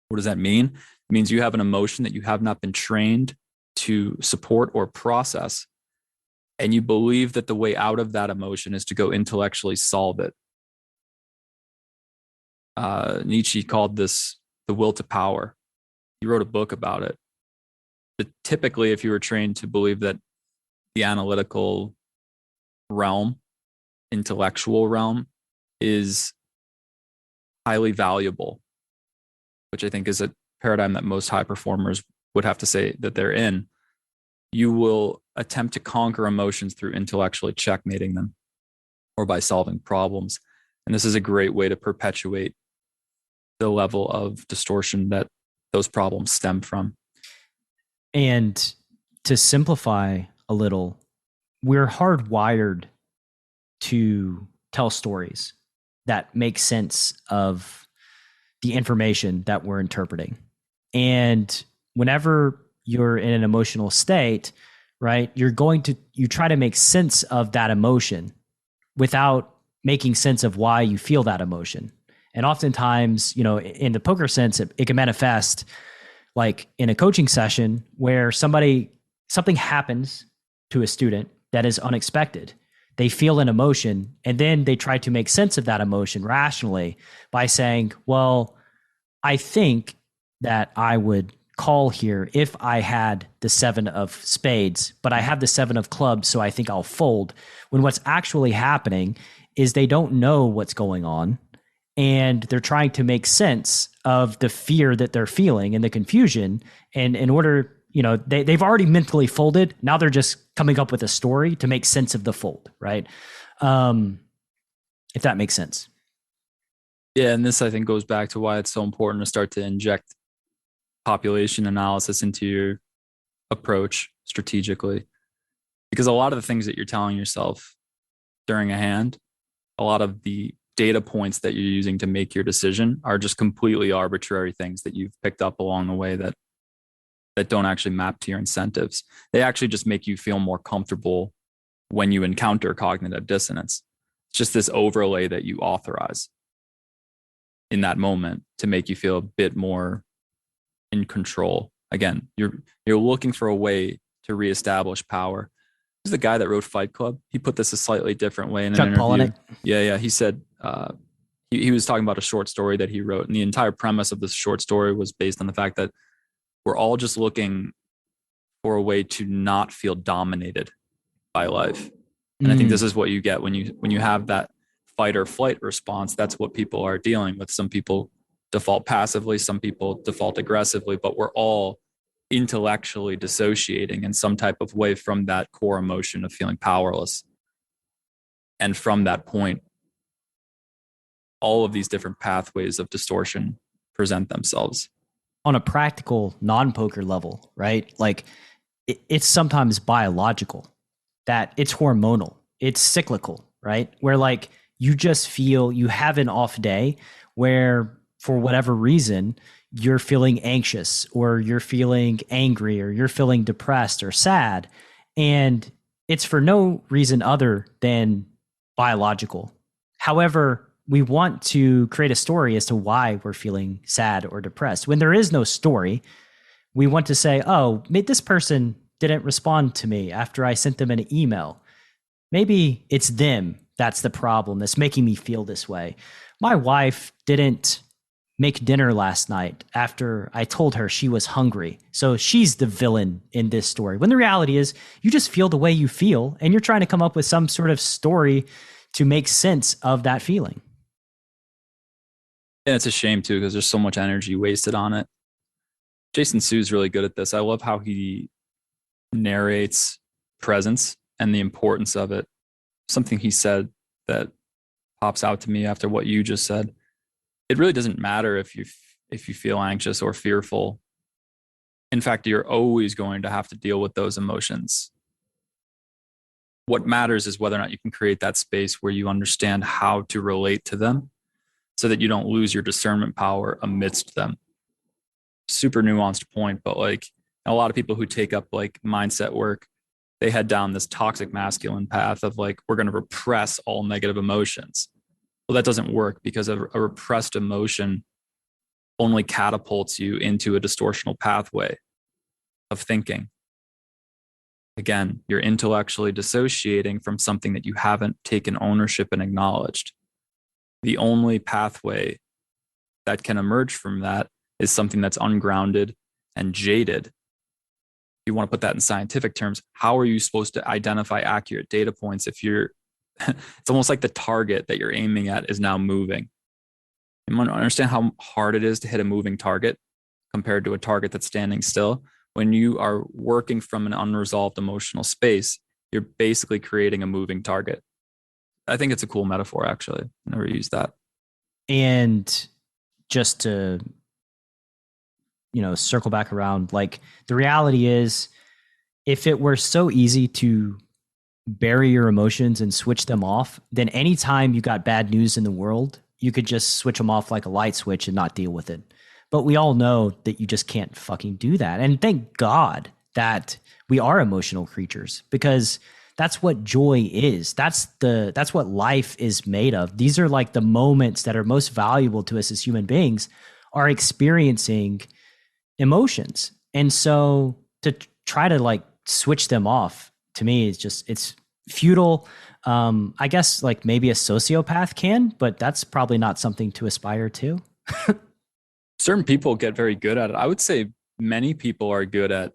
What does that mean? It means you have an emotion that you have not been trained to support or process. And you believe that the way out of that emotion is to go intellectually solve it. Nietzsche called this the will to power. He wrote a book about it. But typically, if you were trained to believe that the analytical realm, intellectual realm, is highly valuable, which I think is a paradigm that most high performers would have to say that they're in, you will attempt to conquer emotions through intellectually checkmating them or by solving problems. And this is a great way to perpetuate the level of distortion that those problems stem from. And to simplify a little, we're hardwired to tell stories that make sense of the information that we're interpreting. And whenever you're in an emotional state, right, you try to make sense of that emotion without making sense of why you feel that emotion. And oftentimes, in the poker sense, it can manifest like in a coaching session where something happens to a student that is unexpected. They feel an emotion and then they try to make sense of that emotion rationally by saying, well, I think that I would call here if I had the 7 of spades, but I have the 7 of clubs, so I think I'll fold. When what's actually happening is they don't know what's going on and they're trying to make sense of the fear that they're feeling and the confusion. And in order, they've already mentally folded. Now they're just coming up with a story to make sense of the fold, right? If that makes sense. Yeah, and this I think goes back to why it's so important to start to inject population analysis into your approach strategically. Because a lot of the things that you're telling yourself during a hand, a lot of the data points that you're using to make your decision are just completely arbitrary things that you've picked up along the way that don't actually map to your incentives. They actually just make you feel more comfortable when you encounter cognitive dissonance. It's just this overlay that you authorize in that moment to make you feel a bit more in control. Again, you're looking for a way to reestablish power. This is the guy that wrote Fight Club. He put this a slightly different way in an interview. Palahniuk. Yeah. He said he was talking about a short story that he wrote, and the entire premise of this short story was based on the fact that we're all just looking for a way to not feel dominated by life. And I think this is what you get when you have that fight or flight response. That's what people are dealing with. Some people default passively, some people default aggressively, but we're all intellectually dissociating in some type of way from that core emotion of feeling powerless. And from that point, all of these different pathways of distortion present themselves. On a practical non-poker level, right? Like it's sometimes biological, that it's hormonal, it's cyclical, right? Where like you just feel you have an off day where for whatever reason, you're feeling anxious or you're feeling angry or you're feeling depressed or sad. And it's for no reason other than biological. However, we want to create a story as to why we're feeling sad or depressed. When there is no story, we want to say, oh, this person didn't respond to me after I sent them an email. Maybe it's them that's the problem that's making me feel this way. My wife didn't make dinner last night after I told her she was hungry. So she's the villain in this story. When the reality is you just feel the way you feel and you're trying to come up with some sort of story to make sense of that feeling. And it's a shame too, because there's so much energy wasted on it. Jason Su's really good at this. I love how he narrates presence and the importance of it. Something he said that pops out to me after what you just said. It really doesn't matter if you feel anxious or fearful. In fact, you're always going to have to deal with those emotions. What matters is whether or not you can create that space where you understand how to relate to them so that you don't lose your discernment power amidst them. super nuanced point, but like a lot of people who take up like mindset work, they head down this toxic masculine path of like, we're going to repress all negative emotions. Well, that doesn't work because a repressed emotion only catapults you into a distortional pathway of thinking. Again, you're intellectually dissociating from something that you haven't taken ownership and acknowledged. The only pathway that can emerge from that is something that's ungrounded and jaded. You want to put that in scientific terms. How are you supposed to identify accurate data points if you're, it's almost like the target that you're aiming at is now moving. You want to understand how hard it is to hit a moving target compared to a target that's standing still. When you are working from an unresolved emotional space, you're basically creating a moving target. I think it's a cool metaphor, actually. I never used that. And just to, circle back around, like the reality is, if it were so easy to bury your emotions and switch them off, then anytime you got bad news in the world, you could just switch them off like a light switch and not deal with it. But we all know that you just can't fucking do that. And thank God that we are emotional creatures, because that's what joy is. That's what life is made of. These are like the moments that are most valuable to us as human beings, are experiencing emotions. And so to try to like switch them off, to me, it's futile. I guess like maybe a sociopath can, but that's probably not something to aspire to. Certain people get very good at it. I would say many people are good at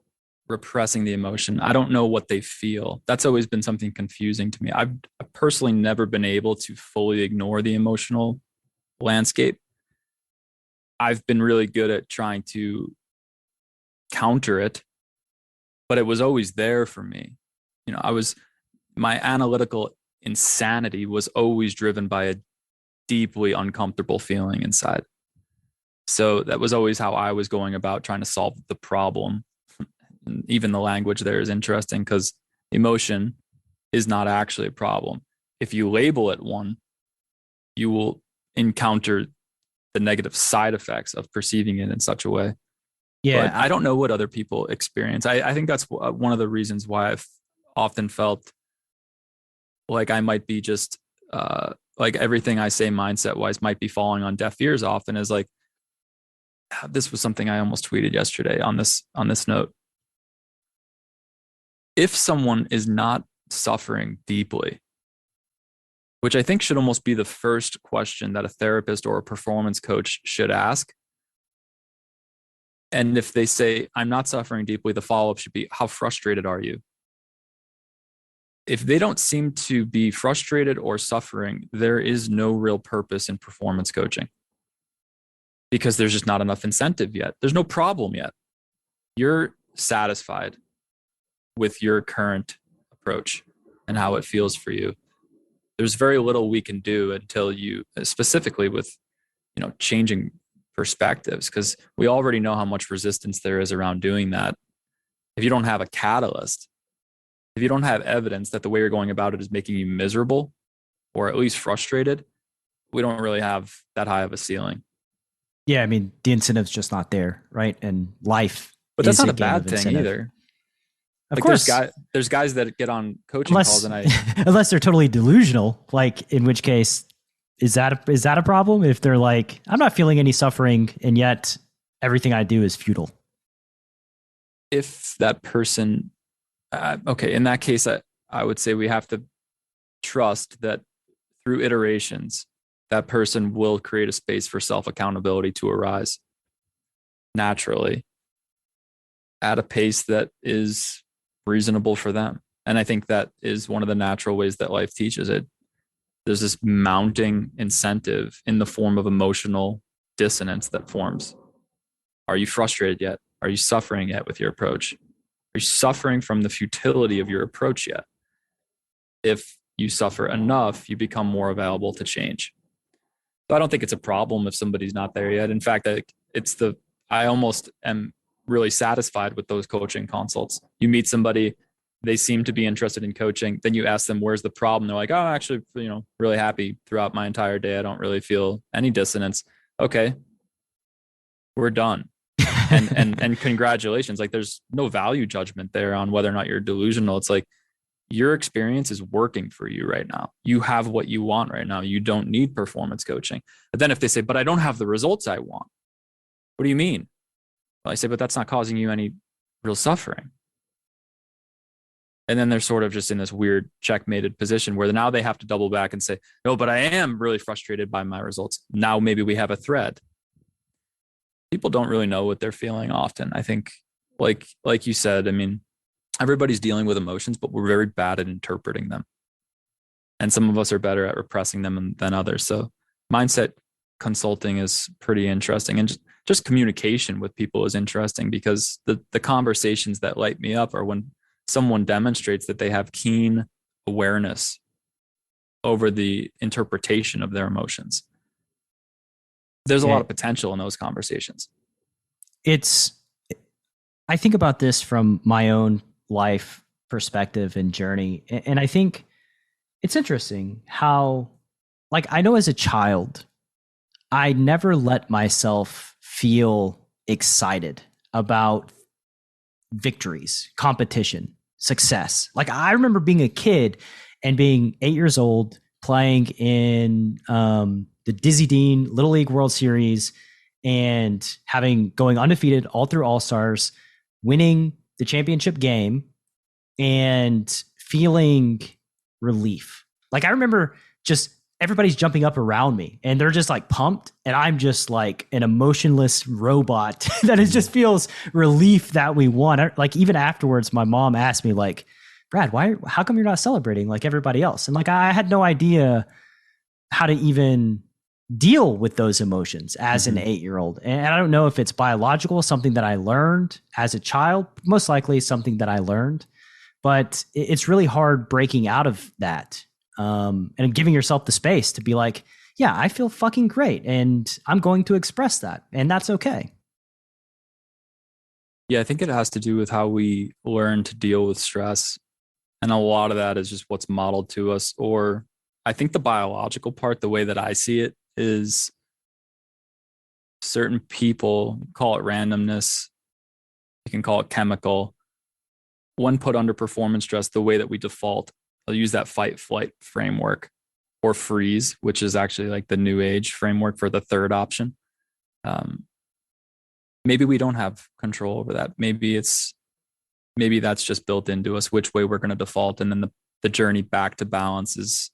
repressing the emotion. I don't know what they feel. That's always been something confusing to me. I've personally never been able to fully ignore the emotional landscape. I've been really good at trying to counter it, but it was always there for me. My analytical insanity was always driven by a deeply uncomfortable feeling inside. So that was always how I was going about trying to solve the problem. And even the language there is interesting, because emotion is not actually a problem. If you label it one, you will encounter the negative side effects of perceiving it in such a way. Yeah. But I don't know what other people experience. I think that's one of the reasons why I've often felt like I might be just like everything I say mindset wise might be falling on deaf ears often, is like, this was something I almost tweeted yesterday on this note. If someone is not suffering deeply, which I think should almost be the first question that a therapist or a performance coach should ask. And if they say, I'm not suffering deeply, the follow-up should be, how frustrated are you? If they don't seem to be frustrated or suffering, there is no real purpose in performance coaching, because there's just not enough incentive yet. There's no problem yet. You're satisfied with your current approach and how it feels for you. There's very little we can do until you, specifically with, changing perspectives, because we already know how much resistance there is around doing that. If you don't have a catalyst, if you don't have evidence that the way you're going about it is making you miserable or at least frustrated, we don't really have that high of a ceiling. Yeah, I mean, the incentive's just not there, right? And life, but that's not a bad thing incentive. either. Of course, there's guys that get on coaching calls, and unless they're totally delusional, like in which case, is that a problem? If they're like, I'm not feeling any suffering, and yet everything I do is futile. If that person, okay, in that case, I would say we have to trust that through iterations, that person will create a space for self-accountability to arise naturally at a pace that is reasonable for them. And I think that is one of the natural ways that life teaches it. There's this mounting incentive in the form of emotional dissonance that forms. Are you frustrated yet? Are you suffering yet with your approach? Are you suffering from the futility of your approach yet? If you suffer enough, you become more available to change. So I don't think it's a problem if somebody's not there yet. In fact, I almost am really satisfied with those coaching consults. You meet somebody, they seem to be interested in coaching. Then you ask them, where's the problem? They're like, oh, actually, really happy throughout my entire day. I don't really feel any dissonance. Okay, we're done. and congratulations. Like there's no value judgment there on whether or not you're delusional. It's like your experience is working for you right now. You have what you want right now. You don't need performance coaching. But then if they say, but I don't have the results I want, what do you mean? Well, I say, but that's not causing you any real suffering. And then they're sort of just in this weird checkmated position where now they have to double back and say, no, but I am really frustrated by my results. Now maybe we have a thread. People don't really know what they're feeling often. I think, like you said, I mean, everybody's dealing with emotions, but we're very bad at interpreting them. And some of us are better at repressing them than others. So mindset consulting is pretty interesting. And just communication with people is interesting because the conversations that light me up are when someone demonstrates that they have keen awareness over the interpretation of their emotions. There's a lot of potential in those conversations. I think about this from my own life perspective and journey. And I think it's interesting how, like, I know as a child, I never let myself feel excited about victories, competition, success. Like, I remember being a kid and being 8 years old, playing in the Dizzy Dean Little League World Series and going undefeated all through All-Stars, winning the championship game and feeling relief. Like, I remember just everybody's jumping up around me and they're just like pumped. And I'm just like an emotionless robot that it just feels relief that we won. Like, even afterwards, my mom asked me, like, Brad, how come you're not celebrating like everybody else? And like, I had no idea how to even deal with those emotions as an 8-year-old. And I don't know if it's biological, something that I learned as a child, most likely something that I learned, but it's really hard breaking out of that. And giving yourself the space to be like, yeah, I feel fucking great and I'm going to express that. And that's okay. Yeah, I think it has to do with how we learn to deal with stress. And a lot of that is just what's modeled to us. Or I think the biological part, the way that I see it, is certain people, call it randomness, you can call it chemical. When put under performance stress, the way that we default, I'll use that fight flight framework or freeze, which is actually like the new age framework for the third option. Maybe we don't have control over that. Maybe that's just built into us, which way we're going to default. And then the journey back to balance is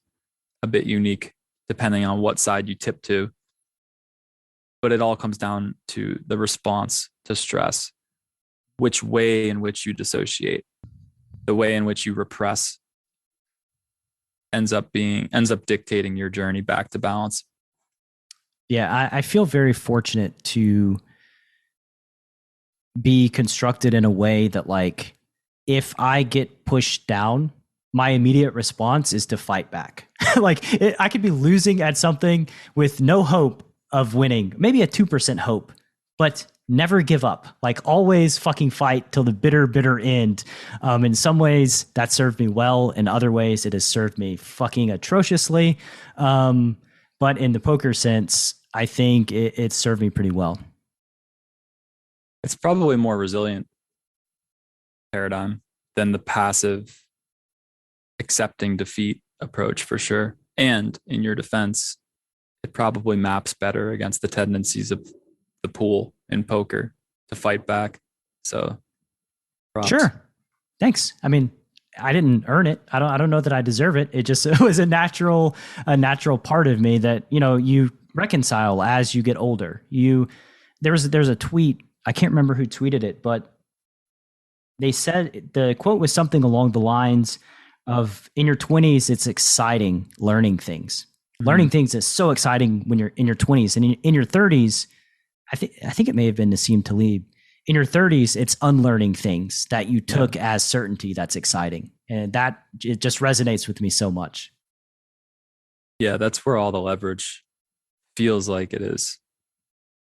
a bit unique depending on what side you tip to. But it all comes down to the response to stress, which way in which you dissociate, the way in which you repress ends up dictating your journey back to balance. Yeah, I feel very fortunate to be constructed in a way that, like, if I get pushed down, my immediate response is to fight back. I could be losing at something with no hope of winning, maybe a 2% hope, but never give up. Like, always fucking fight till the bitter end. In some ways that served me well. In other ways it has served me fucking atrociously. But in the poker sense, I think it served me pretty well. It's probably a more resilient paradigm than the passive accepting defeat approach, for sure. And in your defense, it probably maps better against the tendencies of the pool in poker to fight back. So props. Sure. Thanks. I mean, I didn't earn it. I don't know that I deserve it. It was a natural part of me that, you reconcile as you get older. There's a tweet. I can't remember who tweeted it, but they said the quote was something along the lines of, in your 20s, it's exciting learning things. Mm-hmm. Learning things is so exciting when you're in your 20s, and in your 30s, I think it may have been Nassim Taleb. In your 30s, it's unlearning things that you took as certainty that's exciting. And it just resonates with me so much. Yeah, that's where all the leverage feels like it is.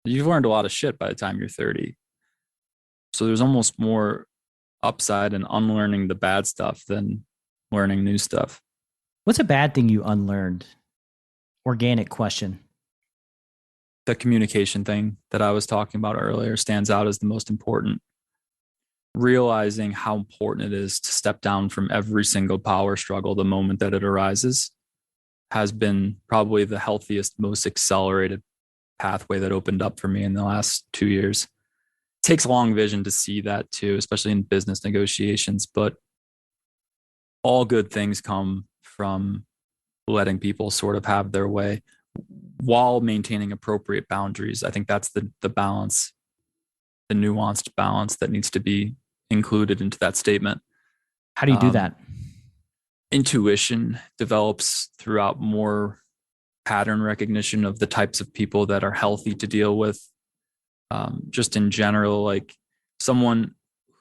You've learned a lot of shit by the time you're 30. So there's almost more upside in unlearning the bad stuff than learning new stuff. What's a bad thing you unlearned? Organic question. the communication thing that I was talking about earlier stands out as the most important. Realizing how important it is to step down from every single power struggle the moment that it arises has been probably the healthiest, most accelerated pathway that opened up for me in the last 2 years. It takes long vision to see that too, especially in business negotiations, but all good things come from letting people sort of have their way while maintaining appropriate boundaries. I think that's the balance, the nuanced balance that needs to be included into that statement. How do you do that? Intuition develops throughout more pattern recognition of the types of people that are healthy to deal with. Just in general, like someone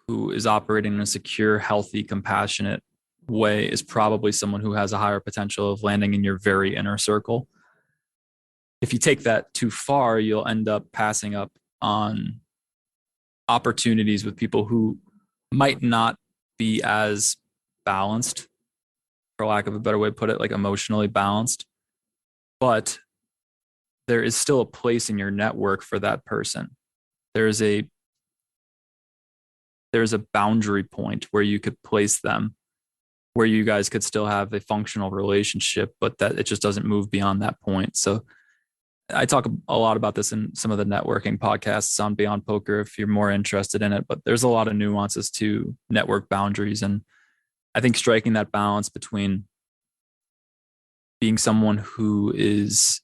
who is operating in a secure, healthy, compassionate way is probably someone who has a higher potential of landing in your very inner circle. If you take that too far, you'll end up passing up on opportunities with people who might not be as balanced, for lack of a better way to put it, like emotionally balanced, but there is still a place in your network for that person. There's a boundary point where you could place them, where you guys could still have a functional relationship, but that it just doesn't move beyond that point. So I talk a lot about this in some of the networking podcasts on Beyond Poker if you're more interested in it, but there's a lot of nuances to network boundaries. And I think striking that balance between being someone who is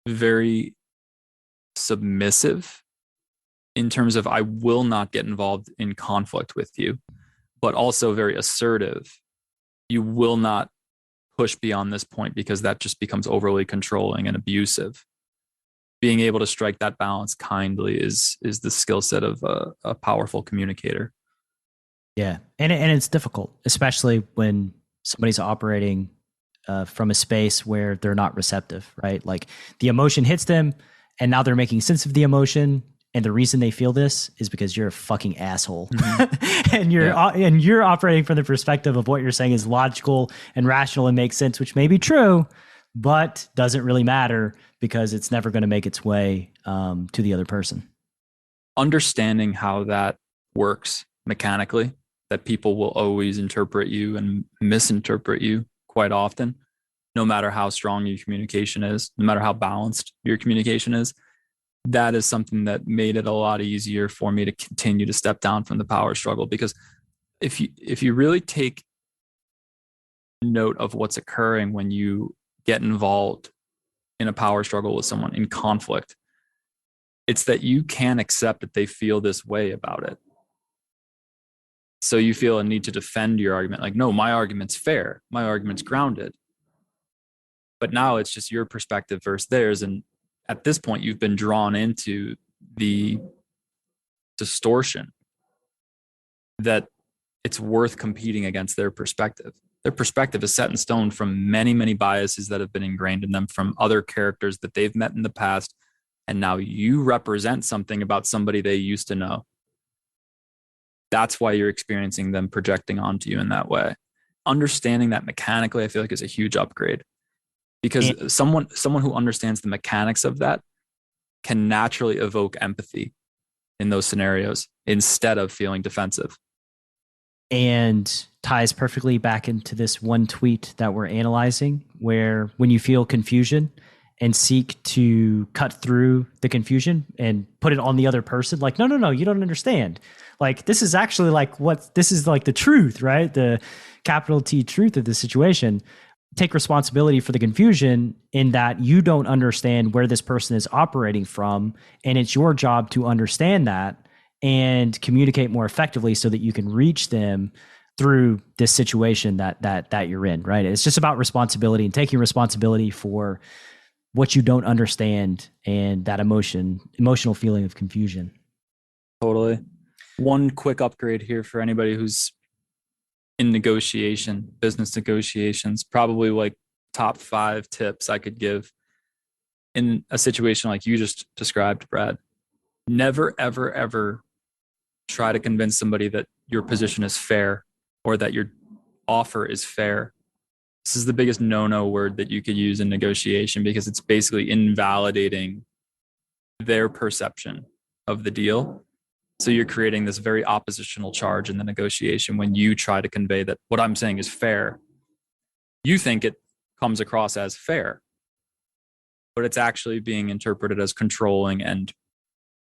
very submissive in terms of I will not get involved in conflict with you, but also very assertive. You will not push beyond this point because that just becomes overly controlling and abusive. Being able to strike that balance kindly is the skill set of a powerful communicator. Yeah, and it's difficult, especially when somebody's operating from a space where they're not receptive, right? Like the emotion hits them, and now they're making sense of the emotion. And the reason they feel this is because you're a fucking asshole, and you're operating from the perspective of what you're saying is logical and rational and makes sense, which may be true, but doesn't really matter because it's never going to make its way to the other person. Understanding how that works mechanically, that people will always interpret you and misinterpret you quite often, no matter how strong your communication is, no matter how balanced your communication is. That is something that made it a lot easier for me to continue to step down from the power struggle. Because if you really take note of what's occurring when you get involved in a power struggle with someone in conflict, it's that you can't accept that they feel this way about it. So you feel a need to defend your argument. Like, no, my argument's fair. My argument's grounded. But now it's just your perspective versus theirs. And at this point, you've been drawn into the distortion that it's worth competing against their perspective. Their perspective is set in stone from many, many biases that have been ingrained in them from other characters that they've met in the past. And now you represent something about somebody they used to know. That's why you're experiencing them projecting onto you in that way. Understanding that mechanically, I feel like is a huge upgrade. Because someone who understands the mechanics of that can naturally evoke empathy in those scenarios instead of feeling defensive. And ties perfectly back into this one tweet that we're analyzing, where when you feel confusion and seek to cut through the confusion and put it on the other person, like, no, you don't understand. Like, this is actually like this is like the truth, right? The capital T truth of the situation. Take responsibility for the confusion in that you don't understand where this person is operating from. And it's your job to understand that and communicate more effectively so that you can reach them through this situation that you're in, right? It's just about responsibility and taking responsibility for what you don't understand and that emotional feeling of confusion. Totally. One quick upgrade here for anybody who's in business negotiations, probably like top 5 tips I could give in a situation like you just described, Brad. Never, ever, ever try to convince somebody that your position is fair or that your offer is fair. This is the biggest no-no word that you could use in negotiation because it's basically invalidating their perception of the deal. So you're creating this very oppositional charge in the negotiation when you try to convey that what I'm saying is fair. You think it comes across as fair, but it's actually being interpreted as controlling and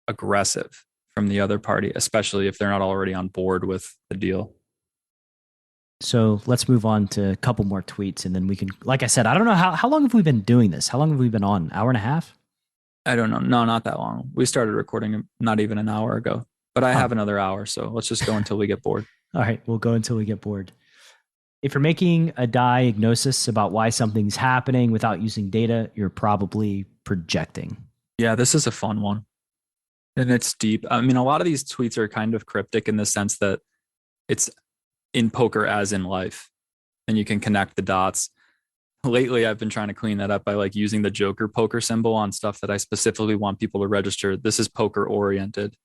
aggressive from the other party, especially if they're not already on board with the deal. So let's move on to a couple more tweets, and then we can, like I said, I don't know how long have we been doing this? How long have we been on? Hour and a half? I don't know. No, not that long. We started recording not even an hour ago, but I have another hour. So let's just go until we get bored. All right. We'll go until we get bored. If you're making a diagnosis about why something's happening without using data, you're probably projecting. Yeah, this is a fun one. And it's deep. I mean, a lot of these tweets are kind of cryptic in the sense that it's in poker as in life, and you can connect the dots. Lately, I've been trying to clean that up by like using the Joker poker symbol on stuff that I specifically want people to register. This is poker oriented.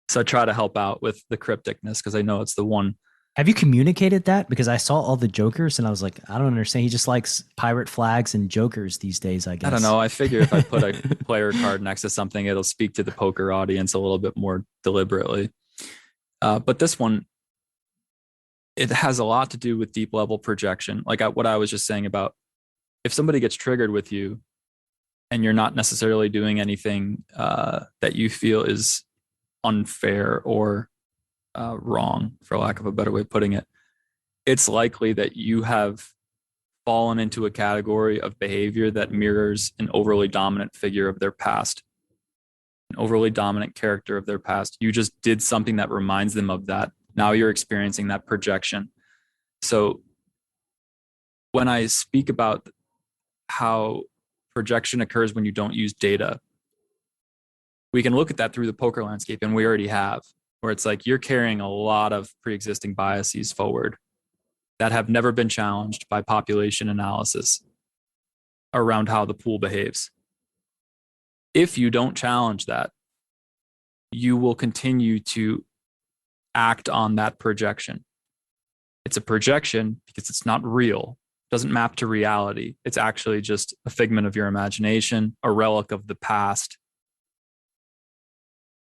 So I try to help out with the crypticness because I know it's the one. Have you communicated that? Because I saw all the Jokers and I was like, I don't understand. He just likes pirate flags and Jokers these days, I guess. I don't know. I figure if I put a player card next to something, it'll speak to the poker audience a little bit more deliberately. But this one, it has a lot to do with deep level projection. Like what I was just saying about if somebody gets triggered with you and you're not necessarily doing anything that you feel is unfair or wrong, for lack of a better way of putting it, it's likely that you have fallen into a category of behavior that mirrors an overly dominant figure of their past, an overly dominant character of their past. You just did something that reminds them of that. Now you're experiencing that projection. So when I speak about how projection occurs when you don't use data, we can look at that through the poker landscape, and we already have, where it's like you're carrying a lot of pre-existing biases forward that have never been challenged by population analysis around how the pool behaves. If you don't challenge that, you will continue to act on that projection. It's a projection because it's not real. It doesn't map to reality. It's actually just a figment of your imagination, a relic of the past.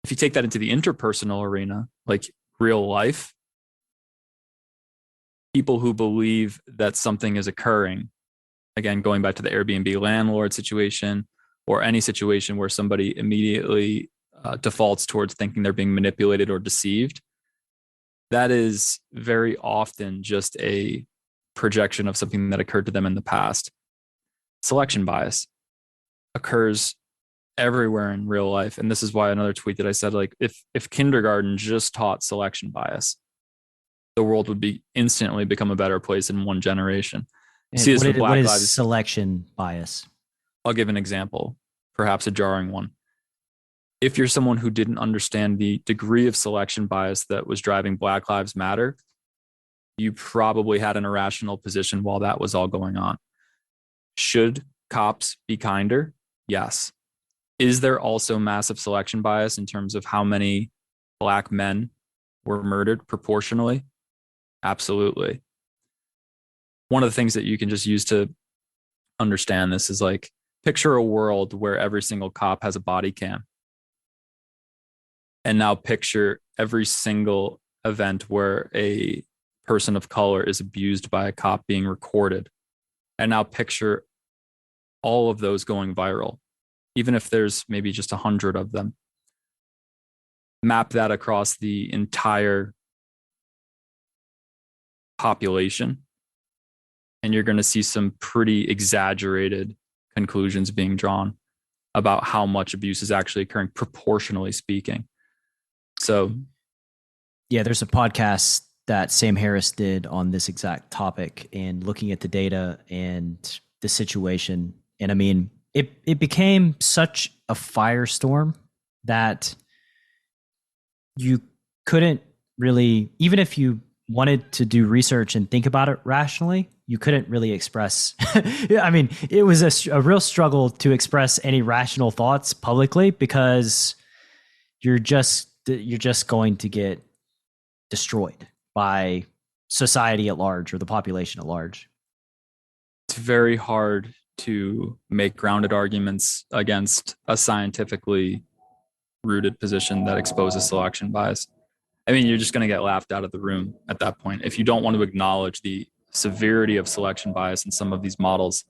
If you take that into the interpersonal arena, like real life, people who believe that something is occurring, again, going back to the Airbnb landlord situation or any situation where somebody immediately defaults towards thinking they're being manipulated or deceived, that is very often just a projection of something that occurred to them in the past. Selection bias occurs everywhere in real life. And this is why another tweet that I said, like, if kindergarten just taught selection bias, the world would be instantly become a better place in one generation. See this with Black Lives. Selection bias? I'll give an example, perhaps a jarring one. If you're someone who didn't understand the degree of selection bias that was driving Black Lives Matter, you probably had an irrational position while that was all going on. Should cops be kinder? Yes. Is there also massive selection bias in terms of how many Black men were murdered proportionally? Absolutely. One of the things that you can just use to understand this is like, picture a world where every single cop has a body cam. And now picture every single event where a person of color is abused by a cop being recorded. And now picture all of those going viral, even if there's maybe just 100 of them. Map that across the entire population, and you're going to see some pretty exaggerated conclusions being drawn about how much abuse is actually occurring, proportionally speaking. So, yeah, there's a podcast that Sam Harris did on this exact topic and looking at the data and the situation. And I mean, it became such a firestorm that you couldn't really, even if you wanted to do research and think about it rationally, you couldn't really express. I mean, it was a real struggle to express any rational thoughts publicly because you're just going to get destroyed by society at large or the population at large. It's very hard to make grounded arguments against a scientifically rooted position that exposes selection bias. I mean, you're just going to get laughed out of the room at that point. If you don't want to acknowledge the severity of selection bias in some of these models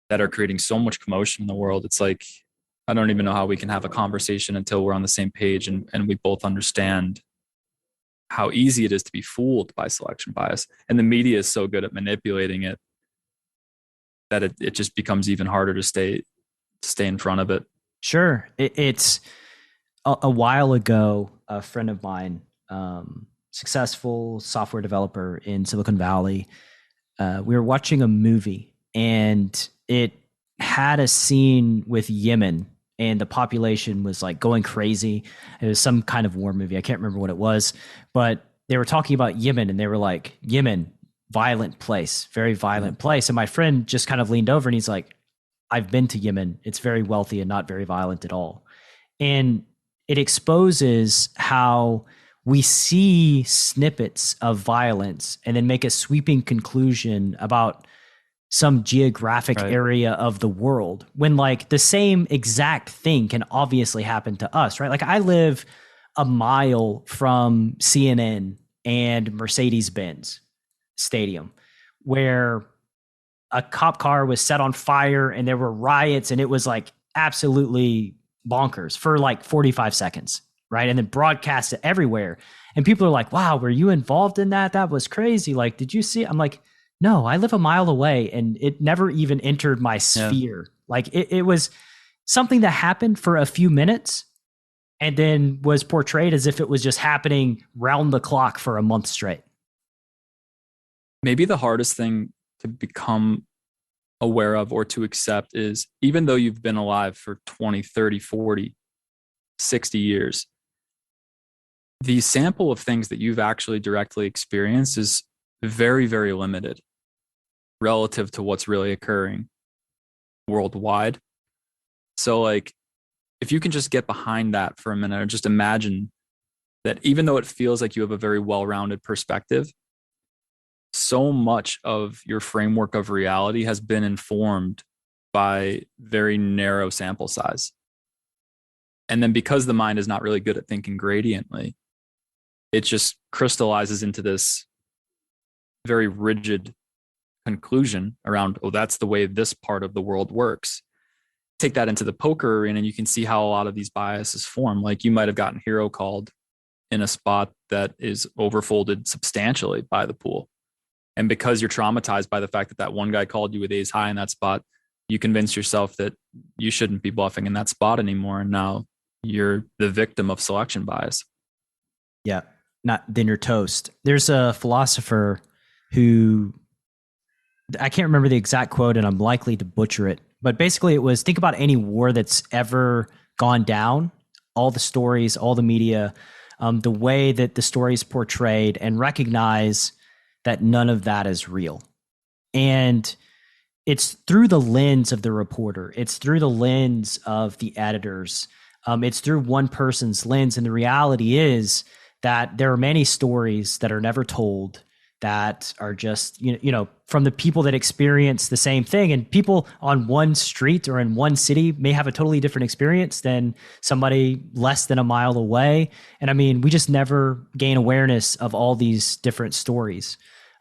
that are creating so much commotion in the world, it's like, I don't even know how we can have a conversation until we're on the same page and we both understand how easy it is to be fooled by selection bias. And the media is so good at manipulating it that it just becomes even harder to stay in front of it. Sure. It's a while ago, a friend of mine, successful software developer in Silicon Valley, we were watching a movie and it had a scene with Yemen and the population was like going crazy. It was some kind of war movie. I can't remember what it was, but they were talking about Yemen and they were like, Yemen, violent place, very violent place. And my friend just kind of leaned over and he's like, I've been to Yemen. It's very wealthy and not very violent at all. And it exposes how we see snippets of violence and then make a sweeping conclusion about some geographic area of the world when like the same exact thing can obviously happen to us, right? Like I live a mile from CNN and Mercedes-Benz Stadium where a cop car was set on fire and there were riots and it was like absolutely bonkers for like 45 seconds, right? And then broadcast it everywhere. And people are like, wow, were you involved in that? That was crazy. Like, did you see? I'm like, no, I live a mile away and it never even entered my sphere. Yeah. Like it was something that happened for a few minutes and then was portrayed as if it was just happening round the clock for a month straight. Maybe the hardest thing to become aware of or to accept is even though you've been alive for 20, 30, 40, 60 years, the sample of things that you've actually directly experienced is very, very limited relative to what's really occurring worldwide. So like, if you can just get behind that for a minute or just imagine that even though it feels like you have a very well-rounded perspective, so much of your framework of reality has been informed by very narrow sample size. And then because the mind is not really good at thinking gradiently, it just crystallizes into this very rigid conclusion around, oh, that's the way this part of the world works. Take that into the poker arena and you can see how a lot of these biases form. Like you might have gotten hero called in a spot that is overfolded substantially by the pool. And because you're traumatized by the fact that that one guy called you with ace high in that spot, you convince yourself that you shouldn't be bluffing in that spot anymore. And now you're the victim of selection bias. Yeah, then you're toast. There's a philosopher who, I can't remember the exact quote and I'm likely to butcher it, but basically it was, think about any war that's ever gone down, all the stories, all the media, the way that the story is portrayed, and recognize that none of that is real. And it's through the lens of the reporter. It's through the lens of the editors. It's through one person's lens. And the reality is that there are many stories that are never told that are just, from the people that experience the same thing. And people on one street or in one city may have a totally different experience than somebody less than a mile away. And I mean, we just never gain awareness of all these different stories.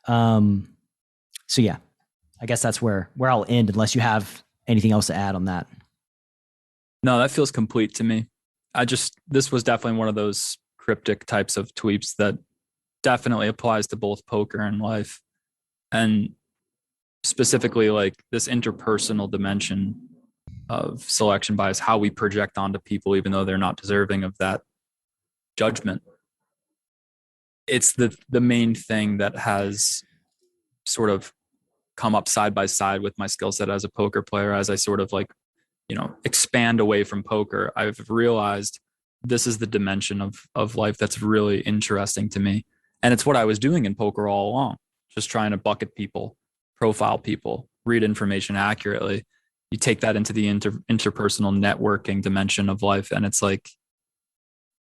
So yeah, I guess that's where I'll end unless you have anything else to add on that. No, that feels complete to me. This was definitely one of those cryptic types of tweets that definitely applies to both poker and life. And specifically like this interpersonal dimension of selection bias, how we project onto people, even though they're not deserving of that judgment. It's the main thing that has sort of come up side by side with my skill set as a poker player. As I sort of like, expand away from poker, I've realized this is the dimension of life that's really interesting to me. And it's what I was doing in poker all along, just trying to bucket people, profile people, read information accurately. You take that into the interpersonal networking dimension of life, and it's like,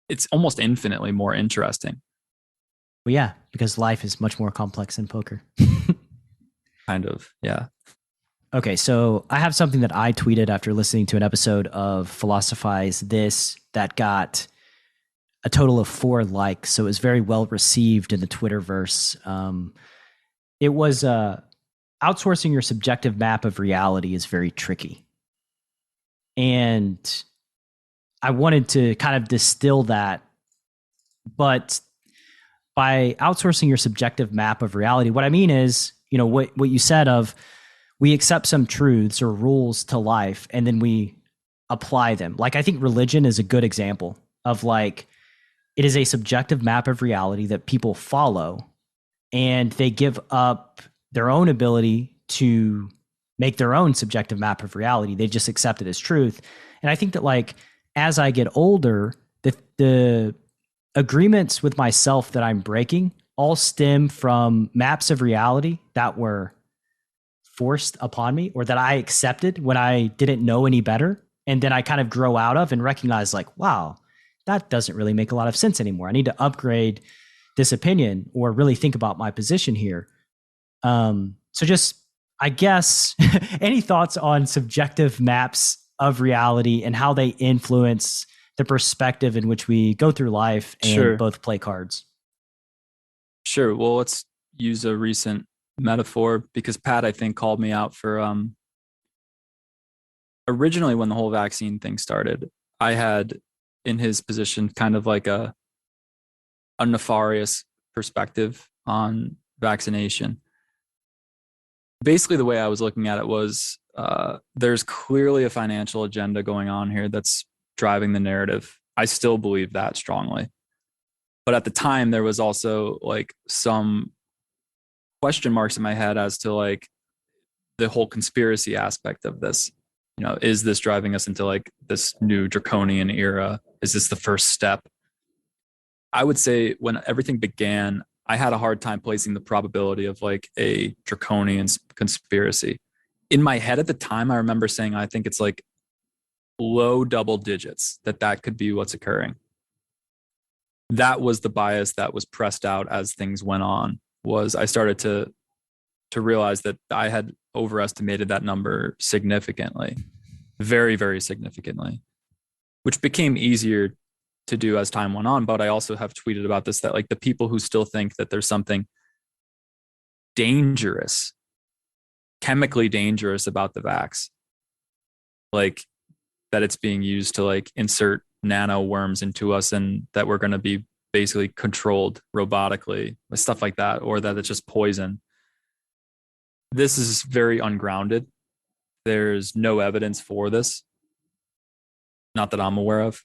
it's almost infinitely more interesting. Well, yeah, because life is much more complex than poker. Kind of, yeah. Okay, so I have something that I tweeted after listening to an episode of Philosophize This that got a total of 4 likes. So it was very well received in the Twitterverse. It was outsourcing your subjective map of reality is very tricky. And I wanted to kind of distill that. But by outsourcing your subjective map of reality, what I mean is, you know, what you said of we accept some truths or rules to life and then we apply them. Like, I think religion is a good example of like, it is a subjective map of reality that people follow and they give up their own ability to make their own subjective map of reality. They just accept it as truth. And I think that like, as I get older, the agreements with myself that I'm breaking all stem from maps of reality that were forced upon me or that I accepted when I didn't know any better. And then I kind of grow out of and recognize like, wow, that doesn't really make a lot of sense anymore. I need to upgrade this opinion or really think about my position here. So just, I guess, any thoughts on subjective maps of reality and how they influence the perspective in which we go through life and Sure. both play cards? Sure. Well, let's use a recent metaphor because Pat, I think, called me out for originally when the whole vaccine thing started. I had in his position kind of like a nefarious perspective on vaccination. Basically, the way I was looking at it was there's clearly a financial agenda going on here that's driving the narrative. I still believe that strongly. But at the time, there was also like some question marks in my head as to like the whole conspiracy aspect of this. You know, is this driving us into like this new draconian era? Is this the first step? I would say when everything began, I had a hard time placing the probability of like a draconian conspiracy. In my head at the time, I remember saying, I think it's like low double digits that could be what's occurring. That was the bias that was pressed out as things went on. Was I started to realize that I had overestimated that number significantly, very, very significantly, which became easier to do as time went on. But I also have tweeted about this, that like the people who still think that there's something dangerous, chemically dangerous about the vax, like that it's being used to like insert nano worms into us and that we're going to be basically controlled robotically, stuff like that, or that it's just poison. This is very ungrounded. There's no evidence for this, not that I'm aware of.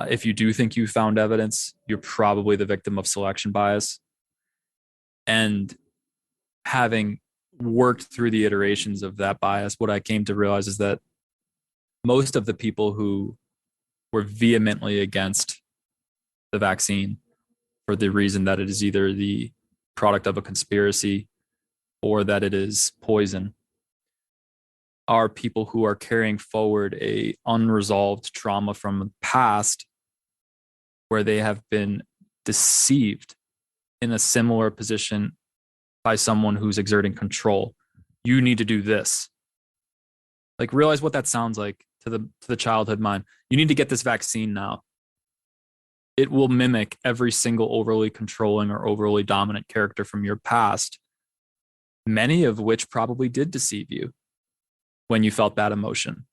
If you do think you found evidence, you're probably the victim of selection bias. And having worked through the iterations of that bias, what I came to realize is that most of the people who were vehemently against the vaccine for the reason that it is either the product of a conspiracy or that it is poison are people who are carrying forward a unresolved trauma from the past where they have been deceived in a similar position by someone who's exerting control. You need to do this. Like, realize what that sounds like to the childhood mind. You need to get this vaccine now. It will mimic every single overly controlling or overly dominant character from your past, many of which probably did deceive you when you felt that emotion.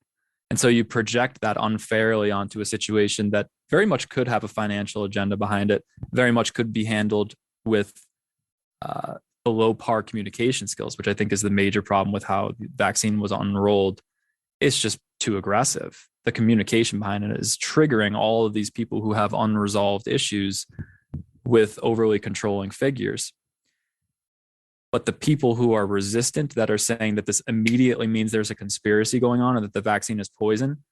And so you project that unfairly onto a situation that very much could have a financial agenda behind it, very much could be handled with below par communication skills, which I think is the major problem with how the vaccine was unrolled. It's just too aggressive. The communication behind it is triggering all of these people who have unresolved issues with overly controlling figures. But the people who are resistant, that are saying that this immediately means there's a conspiracy going on and that the vaccine is poison,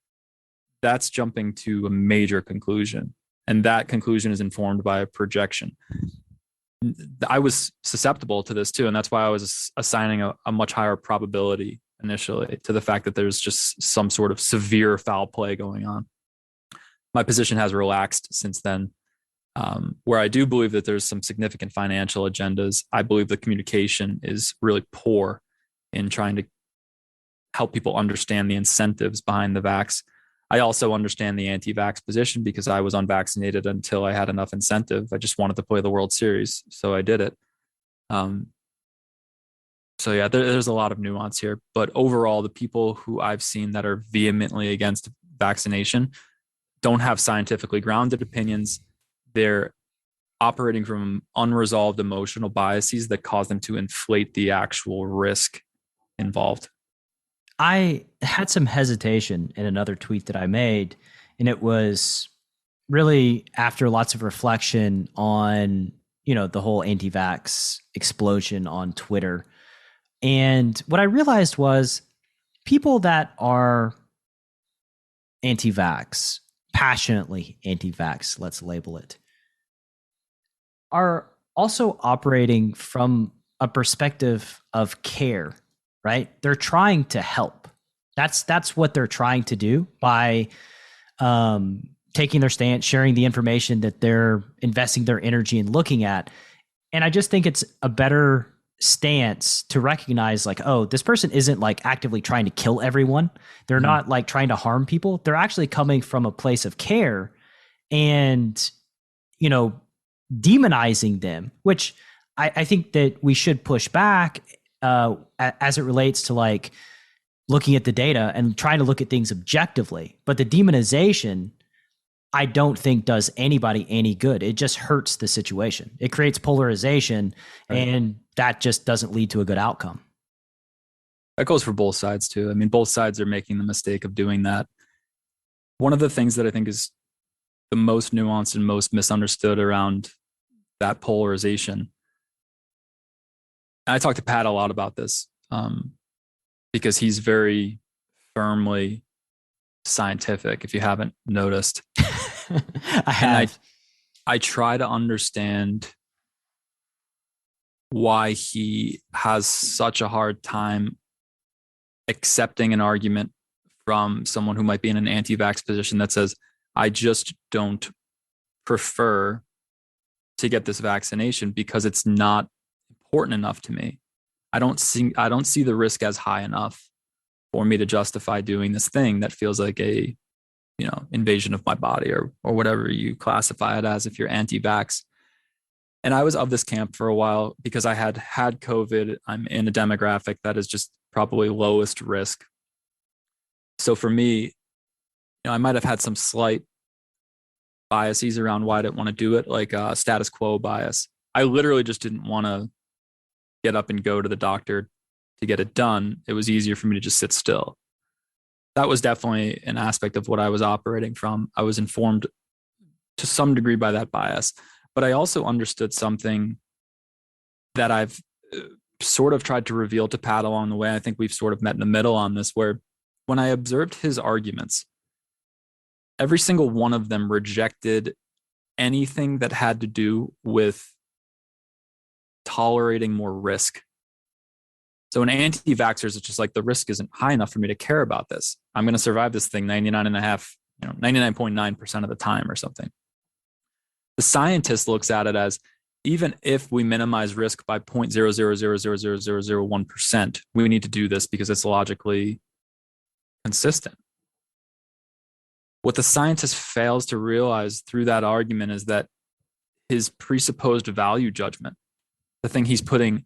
that's jumping to a major conclusion. And that conclusion is informed by a projection. I was susceptible to this too. And that's why I was assigning a much higher probability initially to the fact that there's just some sort of severe foul play going on. My position has relaxed since then. Where I do believe that there's some significant financial agendas, I believe the communication is really poor in trying to help people understand the incentives behind the vax. I also understand the anti-vax position because I was unvaccinated until I had enough incentive. I just wanted to play the World Series, so I did it. So yeah, there's a lot of nuance here. But overall, the people who I've seen that are vehemently against vaccination don't have scientifically grounded opinions. They're operating from unresolved emotional biases that cause them to inflate the actual risk involved. I had some hesitation in another tweet that I made, and it was really after lots of reflection on, the whole anti-vax explosion on Twitter. And what I realized was people that are anti-vax, passionately anti-vax, let's label it, are also operating from a perspective of care, right? They're trying to help. That's what they're trying to do by taking their stance, sharing the information that they're investing their energy in looking at. And I just think it's a better stance to recognize like, oh, this person isn't like actively trying to kill everyone. They're not like trying to harm people. They're actually coming from a place of care and, demonizing them, which I think that we should push back as it relates to like looking at the data and trying to look at things objectively. But the demonization, I don't think does anybody any good. It just hurts the situation. It creates polarization, right? And that just doesn't lead to a good outcome. That goes for both sides too. I mean, both sides are making the mistake of doing that. One of the things that I think is the most nuanced and most misunderstood around that polarization. I talked to Pat a lot about this because he's very firmly scientific, if you haven't noticed. I have. I try to understand why he has such a hard time accepting an argument from someone who might be in an anti-vax position that says, I just don't prefer to get this vaccination because it's not important enough to me. I don't see the risk as high enough for me to justify doing this thing that feels like a, invasion of my body or whatever you classify it as if you're anti-vax. And I was of this camp for a while because I had COVID. I'm in a demographic that is just probably lowest risk. So for me, I might have had some slight biases around why I didn't want to do it, like status quo bias. I literally just didn't want to get up and go to the doctor to get it done. It was easier for me to just sit still. That was definitely an aspect of what I was operating from. I was informed to some degree by that bias, but I also understood something that I've sort of tried to reveal to Pat along the way. I think we've sort of met in the middle on this, where when I observed his arguments, every single one of them rejected anything that had to do with tolerating more risk. So in anti-vaxxers, it's just like the risk isn't high enough for me to care about this. I'm going to survive this thing 99.9% of the time or something. The scientist looks at it as, even if we minimize risk by 0.000000001%, we need to do this because it's logically consistent. What the scientist fails to realize through that argument is that his presupposed value judgment, the thing he's putting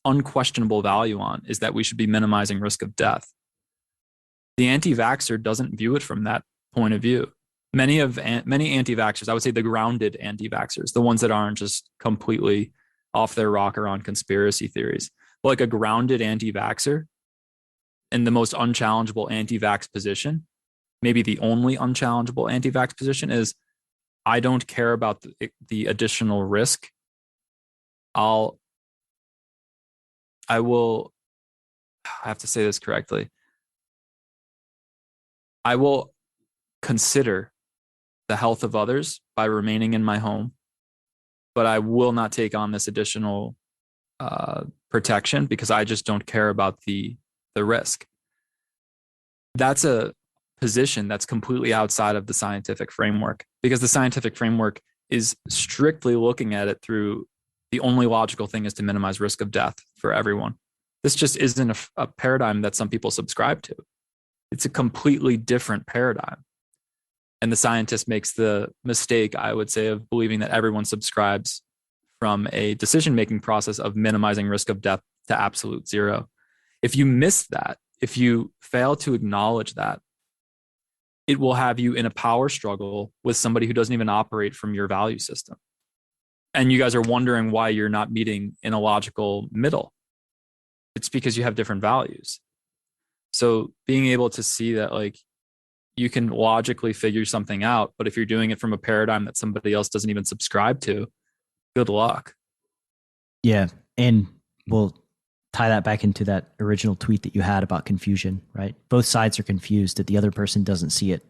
unquestionable value on, is that we should be minimizing risk of death. The anti-vaxxer doesn't view it from that point of view. Many anti-vaxxers, I would say the grounded anti-vaxxers, the ones that aren't just completely off their rocker on conspiracy theories, but like a grounded anti-vaxxer in the most unchallengeable anti-vax position, maybe the only unchallengeable anti-vax position, is I don't care about the additional risk. I have to say this correctly. I will consider the health of others by remaining in my home, but I will not take on this additional protection because I just don't care about the risk. That's a position that's completely outside of the scientific framework, because the scientific framework is strictly looking at it through the only logical thing is to minimize risk of death for everyone. This just isn't a paradigm that some people subscribe to. It's a completely different paradigm. And the scientist makes the mistake, I would say, of believing that everyone subscribes from a decision-making process of minimizing risk of death to absolute zero. If you miss that, if you fail to acknowledge that, it will have you in a power struggle with somebody who doesn't even operate from your value system. And you guys are wondering why you're not meeting in a logical middle. It's because you have different values. So being able to see that, like, you can logically figure something out, but if you're doing it from a paradigm that somebody else doesn't even subscribe to, good luck. Yeah. And we'll tie that back into that original tweet that you had about confusion, right? Both sides are confused that the other person doesn't see it.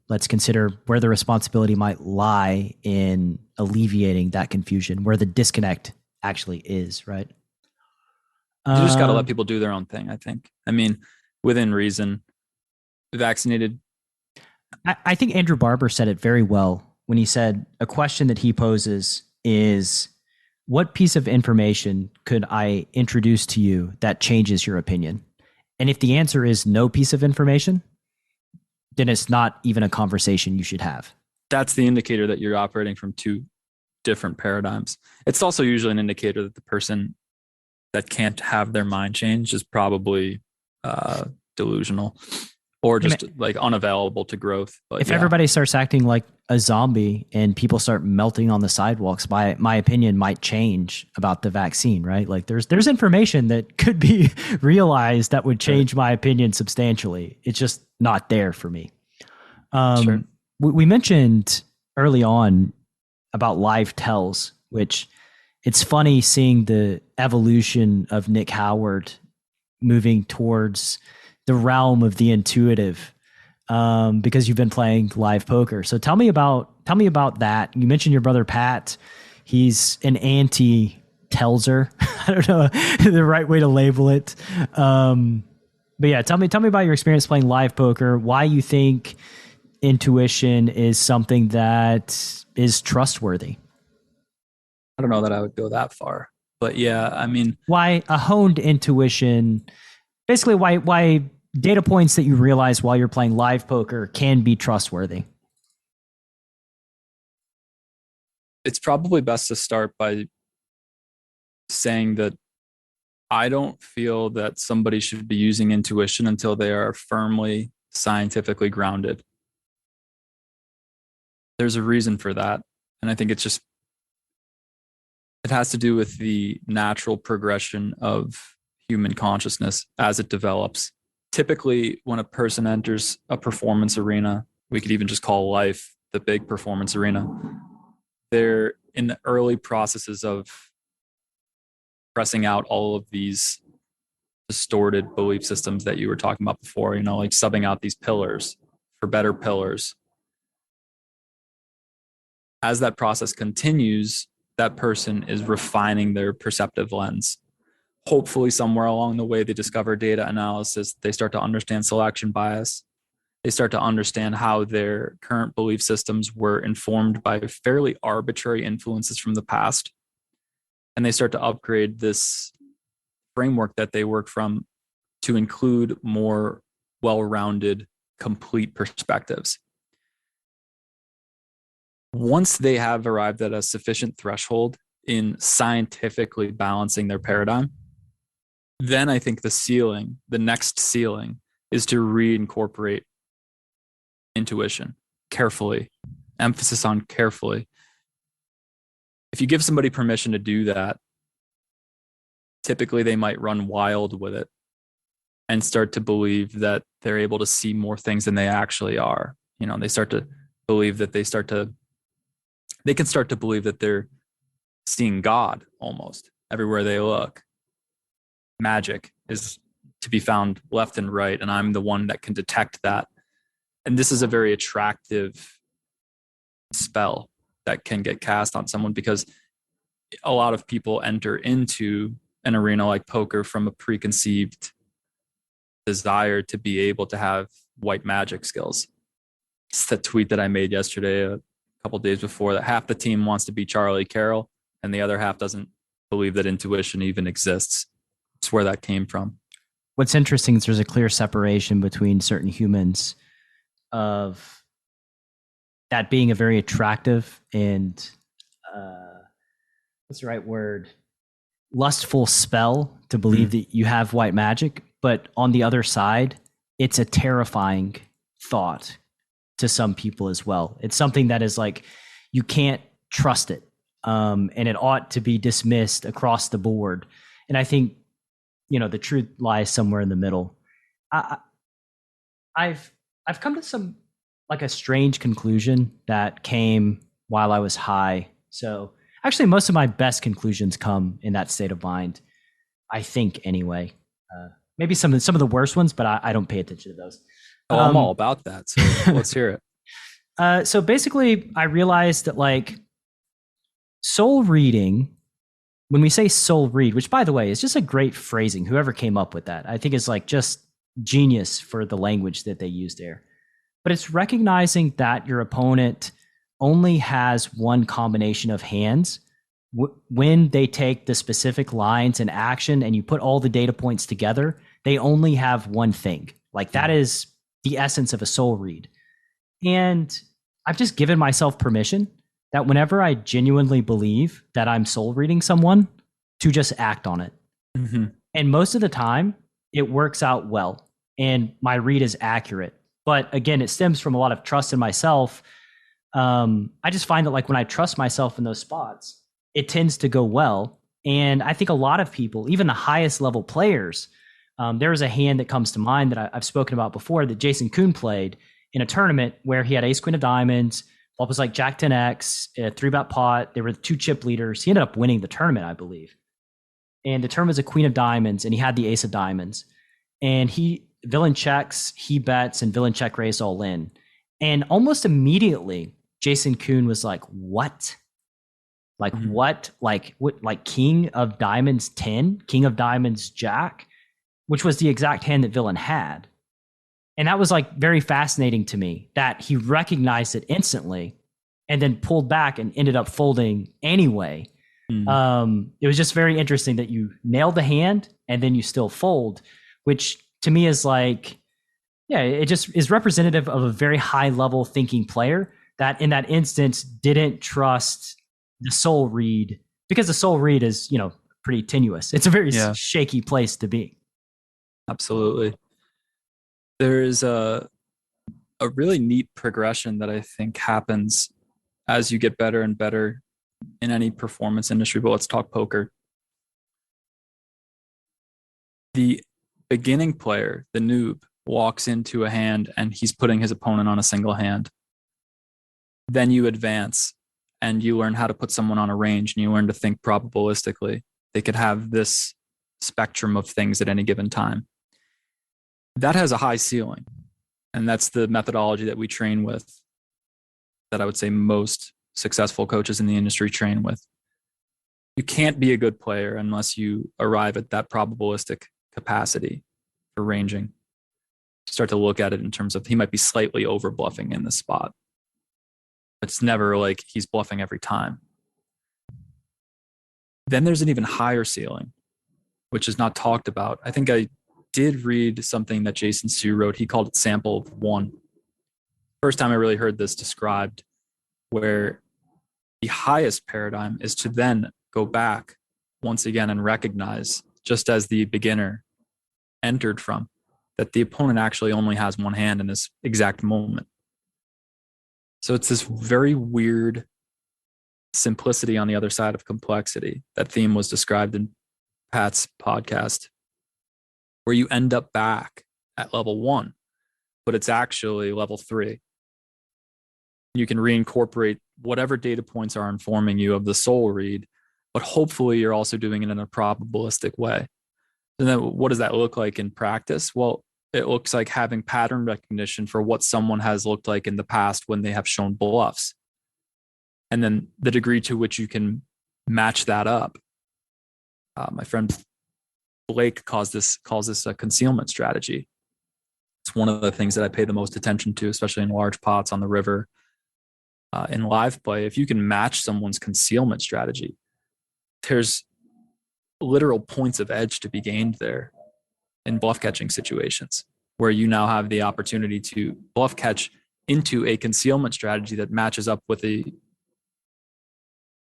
Let's consider where the responsibility might lie in alleviating that confusion, where the disconnect actually is, right? You just got to let people do their own thing, I think. I mean, within reason, vaccinated. I think Andrew Barber said it very well when he said a question that he poses is, what piece of information could I introduce to you that changes your opinion? And if the answer is no piece of information, then it's not even a conversation you should have. That's the indicator that you're operating from two different paradigms. It's also usually an indicator that the person that can't have their mind change is probably delusional or just like unavailable to growth. But if everybody starts acting like a zombie and people start melting on the sidewalks, my opinion might change about the vaccine, right? Like there's information that could be realized that would change my opinion substantially. It's just not there for me. Sure. We mentioned early on about live tells, which it's funny seeing the evolution of Nick Howard moving towards the realm of the intuitive, because you've been playing live poker. So tell me about that. You mentioned your brother Pat. He's an anti-tellser. I don't know the right way to label it. But yeah, tell me about your experience playing live poker. Why you think intuition is something that is trustworthy. I don't know that I would go that far, but yeah, I mean, why a honed intuition, basically why data points that you realize while you're playing live poker can be trustworthy. It's probably best to start by saying that I don't feel that somebody should be using intuition until they are firmly scientifically grounded. There's a reason for that. And I think it has to do with the natural progression of human consciousness as it develops. Typically, when a person enters a performance arena, we could even just call life the big performance arena, they're in the early processes of pressing out all of these distorted belief systems that you were talking about before, like subbing out these pillars for better pillars. As that process continues, that person is refining their perceptive lens. Hopefully, somewhere along the way, they discover data analysis. They start to understand selection bias. They start to understand how their current belief systems were informed by fairly arbitrary influences from the past. And they start to upgrade this framework that they work from to include more well-rounded, complete perspectives. Once they have arrived at a sufficient threshold in scientifically balancing their paradigm, then I think the next ceiling is to reincorporate intuition carefully, emphasis on carefully. If you give somebody permission to do that, typically they might run wild with it and start to believe that they're able to see more things than they actually are. They start to believe that they can start to believe that they're seeing God almost everywhere they look. Magic is to be found left and right, and I'm the one that can detect that. And this is a very attractive spell that can get cast on someone, because a lot of people enter into an arena like poker from a preconceived desire to be able to have white magic skills. It's the tweet that I made yesterday, a couple of days before, that half the team wants to be Charlie Carroll and the other half doesn't believe that intuition even exists. It's where that came from. What's interesting is there's a clear separation between certain humans of that being a very attractive and what's the right word? Lustful spell to believe that you have white magic. But on the other side, it's a terrifying thought to some people as well. It's something that is like, you can't trust it. And it ought to be dismissed across the board. And I think, the truth lies somewhere in the middle. I've come to some like a strange conclusion that came while I was high. So actually, most of my best conclusions come in that state of mind. I think anyway. Maybe some of the worst ones, but I don't pay attention to those. Oh, I'm all about that. So let's hear it. So basically, I realized that like soul reading, when we say soul read, which by the way is just a great phrasing, whoever came up with that, I think is like just genius for the language that they use there. But it's recognizing that your opponent only has one combination of hands when they take the specific lines and action and you put all the data points together, they only have one thing. Like that is the essence of a soul read. And I've just given myself permission that whenever I genuinely believe that I'm soul reading someone, to just act on it. Mm-hmm. And most of the time it works out well and my read is accurate. But again, it stems from a lot of trust in myself. I just find that like when I trust myself in those spots, it tends to go well. And I think a lot of people, even the highest level players, there was a hand that comes to mind that I've spoken about before that Jason Kuhn played in a tournament where he had ace queen of diamonds, flop was like jack 10x, a 3-bet pot. They were the 2 chip leaders. He ended up winning the tournament, I believe. And the tournament was a queen of diamonds and he had the ace of diamonds. And villain checks, he bets, and villain check raise all in. And almost immediately, Jason Kuhn was like, what? Like what? Like what? Like king of diamonds 10, king of diamonds jack, which was the exact hand that villain had. And that was like very fascinating to me that he recognized it instantly and then pulled back and ended up folding anyway. It was just very interesting that you nailed the hand and then you still fold, which to me is like, yeah, it just is representative of a very high level thinking player that in that instance didn't trust the soul read, because the soul read is, pretty tenuous. It's a very shaky place to be. Absolutely. There is a really neat progression that I think happens as you get better and better in any performance industry, but let's talk poker. The beginning player, the noob, walks into a hand and he's putting his opponent on a single hand. Then you advance and you learn how to put someone on a range and you learn to think probabilistically. They could have this spectrum of things at any given time. That has a high ceiling. And that's the methodology that we train with, that I would say most successful coaches in the industry train with. You can't be a good player unless you arrive at that probabilistic capacity for ranging. Start to look at it in terms of he might be slightly over bluffing in this spot. It's never like he's bluffing every time. Then there's an even higher ceiling, which is not talked about. I think I did read something that Jason Su wrote. He called it sample of one. First time I really heard this described, where the highest paradigm is to then go back once again and recognize, just as the beginner entered from, that the opponent actually only has one hand in this exact moment. So it's this very weird simplicity on the other side of complexity. That theme was described in Pat's podcast, where you end up back at level 1, but it's actually level 3. You can reincorporate whatever data points are informing you of the soul read, but hopefully you're also doing it in a probabilistic way. And then what does that look like in practice? Well, it looks like having pattern recognition for what someone has looked like in the past when they have shown bluffs. And then the degree to which you can match that up. My friend Blake calls this a concealment strategy. It's one of the things that I pay the most attention to, especially in large pots on the river. In live play, if you can match someone's concealment strategy, there's literal points of edge to be gained there in bluff catching situations, where you now have the opportunity to bluff catch into a concealment strategy that matches up with a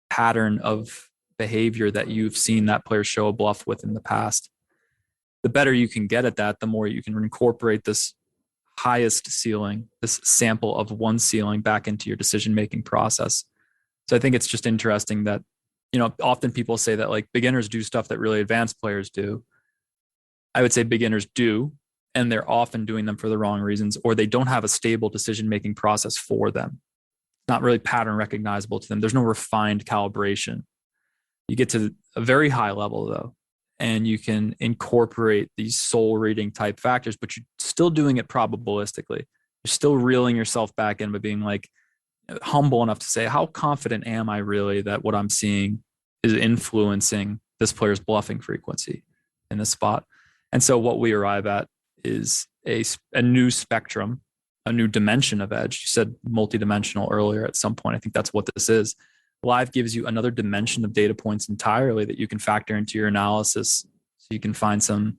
pattern of behavior that you've seen that player show a bluff with in the past. The better you can get at that, the more you can incorporate this highest ceiling, this sample of one ceiling back into your decision-making process. So I think it's just interesting that, often people say that like beginners do stuff that really advanced players do. I would say beginners do, and they're often doing them for the wrong reasons, or they don't have a stable decision-making process for them. Not really pattern recognizable to them. There's no refined calibration. You get to a very high level though, and you can incorporate these soul reading type factors, but you're still doing it probabilistically. You're still reeling yourself back in by being like humble enough to say, how confident am I really that what I'm seeing is influencing this player's bluffing frequency in this spot? And so what we arrive at is a new spectrum, a new dimension of edge. You said multidimensional earlier at some point. I think that's what this is. Live gives you another dimension of data points entirely that you can factor into your analysis. So you can find some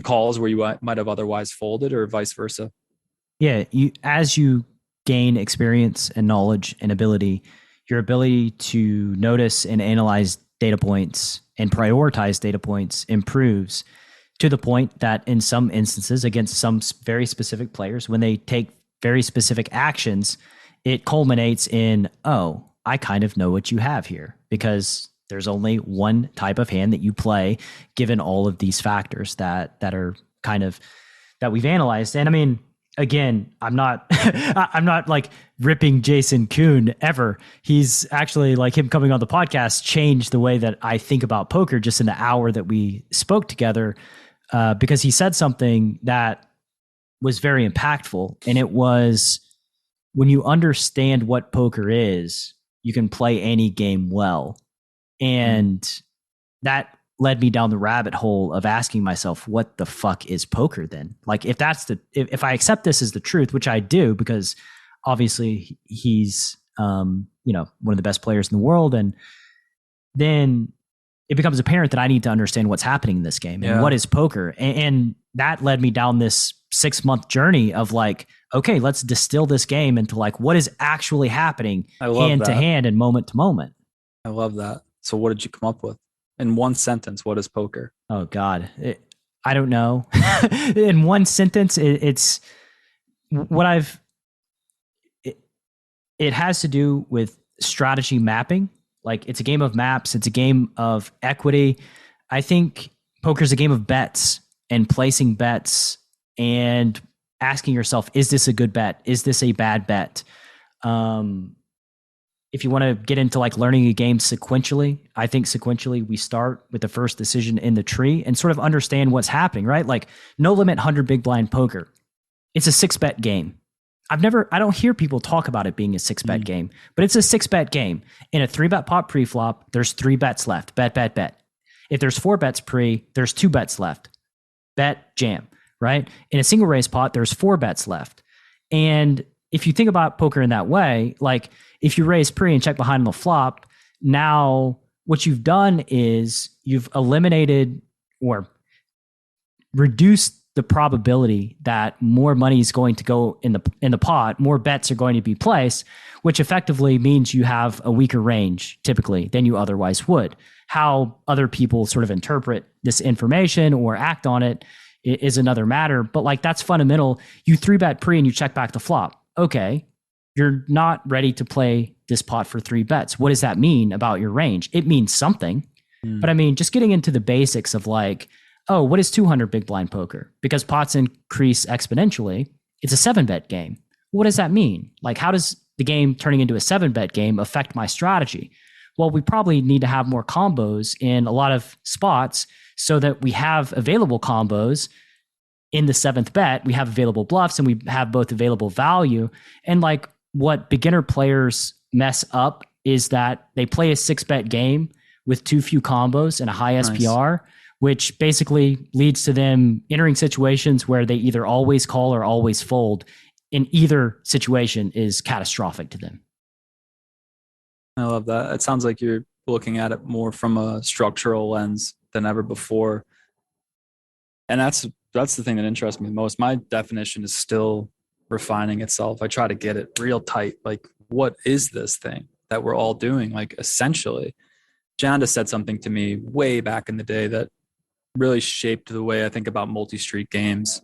calls where you might have otherwise folded, or vice versa. Yeah, as you gain experience and knowledge and ability, your ability to notice and analyze data points and prioritize data points improves to the point that in some instances against some very specific players, when they take very specific actions, it culminates in, oh, I kind of know what you have here, because there's only one type of hand that you play given all of these factors that are kind of that we've analyzed. And I mean, again, I'm not I'm not like ripping Jason Kuhn ever. He's actually, like, him coming on the podcast changed the way that I think about poker just in the hour that we spoke together, because he said something that was very impactful. And it was, when you understand what poker is, you can play any game well. And that led me down the rabbit hole of asking myself, what the fuck is poker then? Like, if I accept this as the truth, which I do, because obviously he's, one of the best players in the world. And then it becomes apparent that I need to understand what's happening in this game and what is poker. And that led me down this 6-month journey of like, okay, let's distill this game into like, what is actually happening hand to hand and moment to moment. I love that. So what did you come up with? In one sentence, what is poker? Oh God, I don't know. In one sentence, it's what it has to do with strategy mapping. Like, it's a game of maps. It's a game of equity. I think poker is a game of bets and placing bets and asking yourself, is this a good bet? Is this a bad bet? If you want to get into like learning a game sequentially, I think sequentially we start with the first decision in the tree and sort of understand what's happening, right? Like no limit 100 big blind poker. It's a 6-bet game. I don't hear people talk about it being a 6-bet game, but it's a 6-bet game. In a 3-bet pot pre-flop, there's 3 bets left. Bet, bet, bet. If there's 4 bets pre, there's 2 bets left. Bet, jam, right? In a single raise pot, there's 4 bets left. And if you think about poker in that way, like if you raise pre and check behind on the flop, now what you've done is you've eliminated or reduced the probability that more money is going to go in the pot, more bets are going to be placed, which effectively means you have a weaker range typically than you otherwise would. How other people sort of interpret this information or act on it is another matter, but like that's fundamental. You 3-bet pre and you check back the flop. Okay, you're not ready to play this pot for 3 bets. What does that mean about your range? It means something, but I mean, just getting into the basics of like, oh, what is 200 big blind poker? Because pots increase exponentially. It's a 7-bet game. What does that mean? Like, how does the game turning into a 7-bet game affect my strategy? Well, we probably need to have more combos in a lot of spots so that we have available combos in the 7th bet. We have available bluffs and we have both available value. And like what beginner players mess up is that they play a 6-bet game with too few combos and a high SPR, which basically leads to them entering situations where they either always call or always fold. In either situation is catastrophic to them. I love that. It sounds like you're looking at it more from a structural lens than ever before. And that's the thing that interests me the most. My definition is still refining itself. I try to get it real tight. Like, what is this thing that we're all doing? Like, essentially, Janda said something to me way back in the day that really shaped the way I think about multi-street games.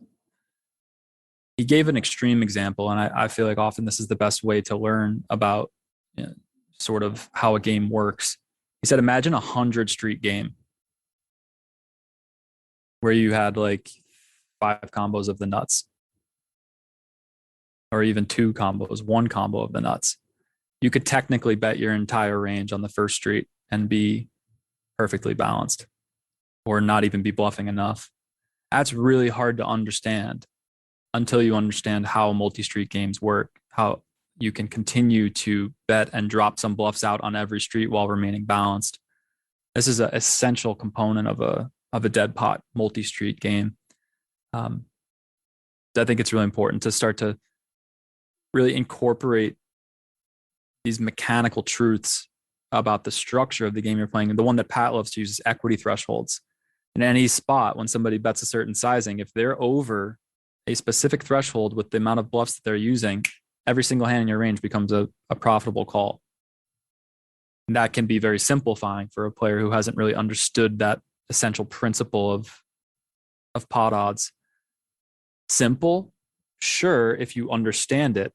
He gave an extreme example, and I feel like often this is the best way to learn about, you know, sort of how a game works. He said, imagine 100-street game where you had like 5 combos of the nuts, or even 2 combos, 1 combo of the nuts. You could technically bet your entire range on the first street and be perfectly balanced, or not even be bluffing enough. That's really hard to understand until you understand how multi-street games work, how you can continue to bet and drop some bluffs out on every street while remaining balanced. This is an essential component of a dead pot multi-street game. I think it's really important to start to really incorporate these mechanical truths about the structure of the game you're playing. And the one that Pat loves to use is equity thresholds. In any spot, when somebody bets a certain sizing, if they're over a specific threshold with the amount of bluffs that they're using, every single hand in your range becomes a profitable call. And that can be very simplifying for a player who hasn't really understood that essential principle of pot odds. Simple, sure, if you understand it,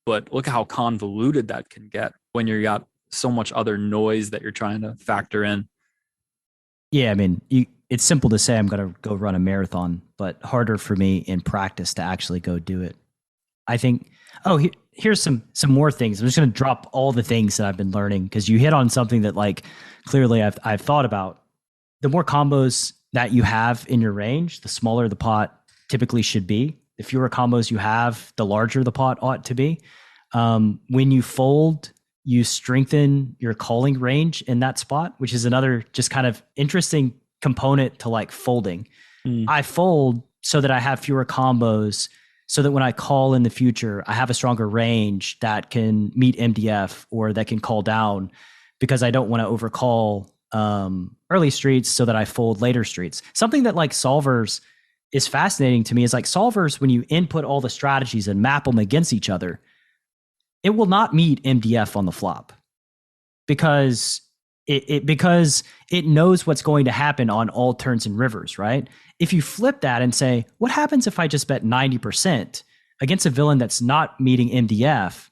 but look at how convoluted that can get when you've got so much other noise that you're trying to factor in. Yeah, I mean, it's simple to say I'm going to go run a marathon, but harder for me in practice to actually go do it. I think, here's some more things. I'm just going to drop all the things that I've been learning, because you hit on something that, like, clearly I've thought about. The more combos that you have in your range, the smaller the pot typically should be. The fewer combos you have, the larger the pot ought to be. When you fold, you strengthen your calling range in that spot, which is another just kind of interesting component to like folding. I fold so that I have fewer combos, so that when I call in the future, I have a stronger range that can meet MDF or that can call down, because I don't want to overcall early streets so that I fold later streets. Something that like solvers is fascinating to me is like solvers, when you input all the strategies and map them against each other, it will not meet MDF on the flop, because it knows what's going to happen on all turns and rivers, right? If you flip that and say, what happens if I just bet 90% against a villain that's not meeting MDF,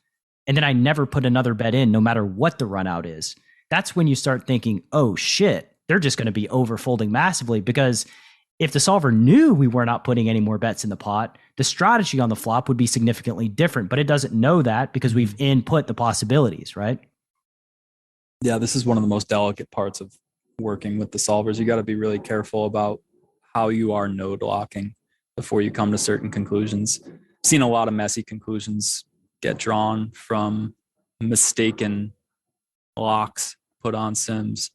and then I never put another bet in no matter what the run out is? That's when you start thinking, oh shit, they're just going to be overfolding massively, because if the solver knew we were not putting any more bets in the pot, the strategy on the flop would be significantly different, but it doesn't know that because we've input the possibilities, right? Yeah, this is one of the most delicate parts of working with the solvers. You got to be really careful about how you are node locking before you come to certain conclusions. I've seen a lot of messy conclusions get drawn from mistaken locks put on sims.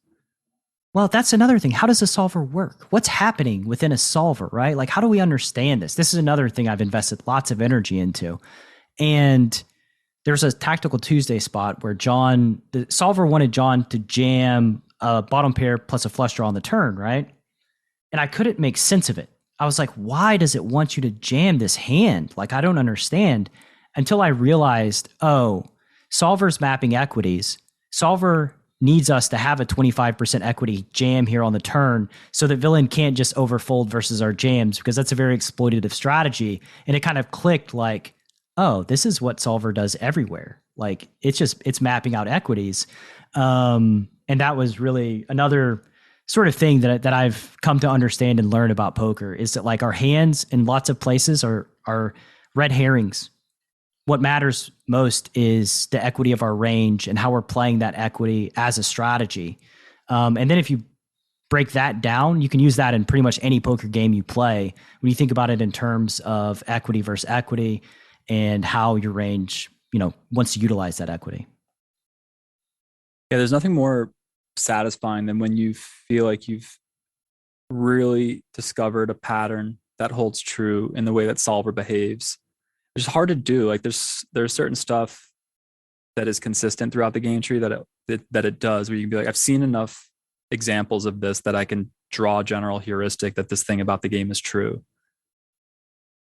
Well, that's another thing. How does a solver work? What's happening within a solver, right? Like, how do we understand this? This is another thing I've invested lots of energy into. And there's a Tactical Tuesday spot where the solver wanted John to jam a bottom pair plus a flush draw on the turn, right? And I couldn't make sense of it. I was like, why does it want you to jam this hand? Like, I don't understand. Until I realized, oh, solver's mapping equities. Solver needs us to have a 25% equity jam here on the turn so that villain can't just overfold versus our jams, because that's a very exploitative strategy. And it kind of clicked like, oh, this is what solver does everywhere. Like, it's mapping out equities. And that was really another sort of thing that I've come to understand and learn about poker, is that like our hands in lots of places are red herrings. What matters most is the equity of our range and how we're playing that equity as a strategy. And then if you break that down, you can use that in pretty much any poker game you play when you think about it in terms of equity versus equity and how your range, wants to utilize that equity. Yeah, there's nothing more satisfying than when you feel like you've really discovered a pattern that holds true in the way that solver behaves. It's hard to do. Like there's certain stuff that is consistent throughout the game tree that it does, where you can be like, I've seen enough examples of this that I can draw a general heuristic that this thing about the game is true,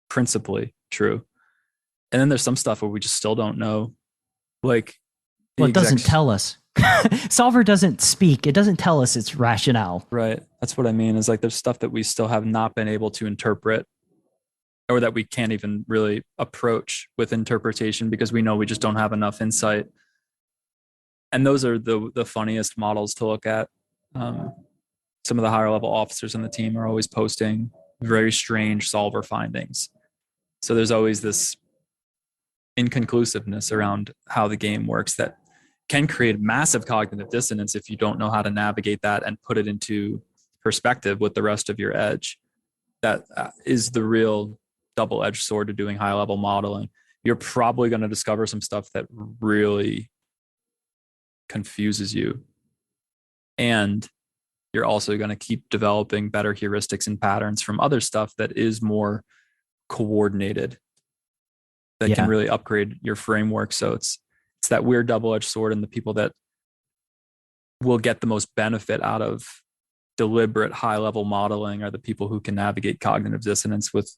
principally true. And then there's some stuff where we just still don't know. Like, well, it doesn't tell us. Solver doesn't speak. It doesn't tell us its rationale. Right. That's what I mean, is like there's stuff that we still have not been able to interpret, or that we can't even really approach with interpretation because we know we just don't have enough insight. And those are the funniest models to look at. Some of the higher level officers on the team are always posting very strange solver findings. So there's always this inconclusiveness around how the game works that can create massive cognitive dissonance if you don't know how to navigate that and put it into perspective with the rest of your edge. That is the real double-edged sword to doing high-level modeling. You're probably going to discover some stuff that really confuses you. And you're also going to keep developing better heuristics and patterns from other stuff that is more coordinated, that can really upgrade your framework. So it's that weird double-edged sword, and the people that will get the most benefit out of deliberate high-level modeling are the people who can navigate cognitive dissonance with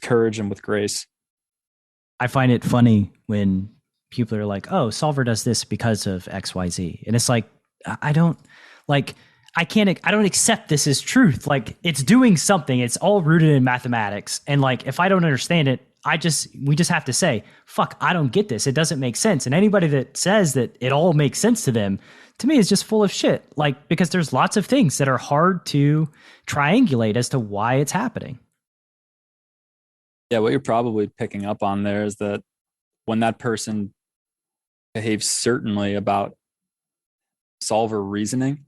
courage and with grace. I find it funny when people are like, oh, solver does this because of XYZ. And it's like, I don't accept this as truth. Like, it's doing something. It's all rooted in mathematics. And like, if I don't understand it, we just have to say, fuck, I don't get this. It doesn't make sense. And anybody that says that it all makes sense to them, to me, is just full of shit. Like, because there's lots of things that are hard to triangulate as to why it's happening. Yeah, what you're probably picking up on there is that when that person behaves certainly about solver reasoning,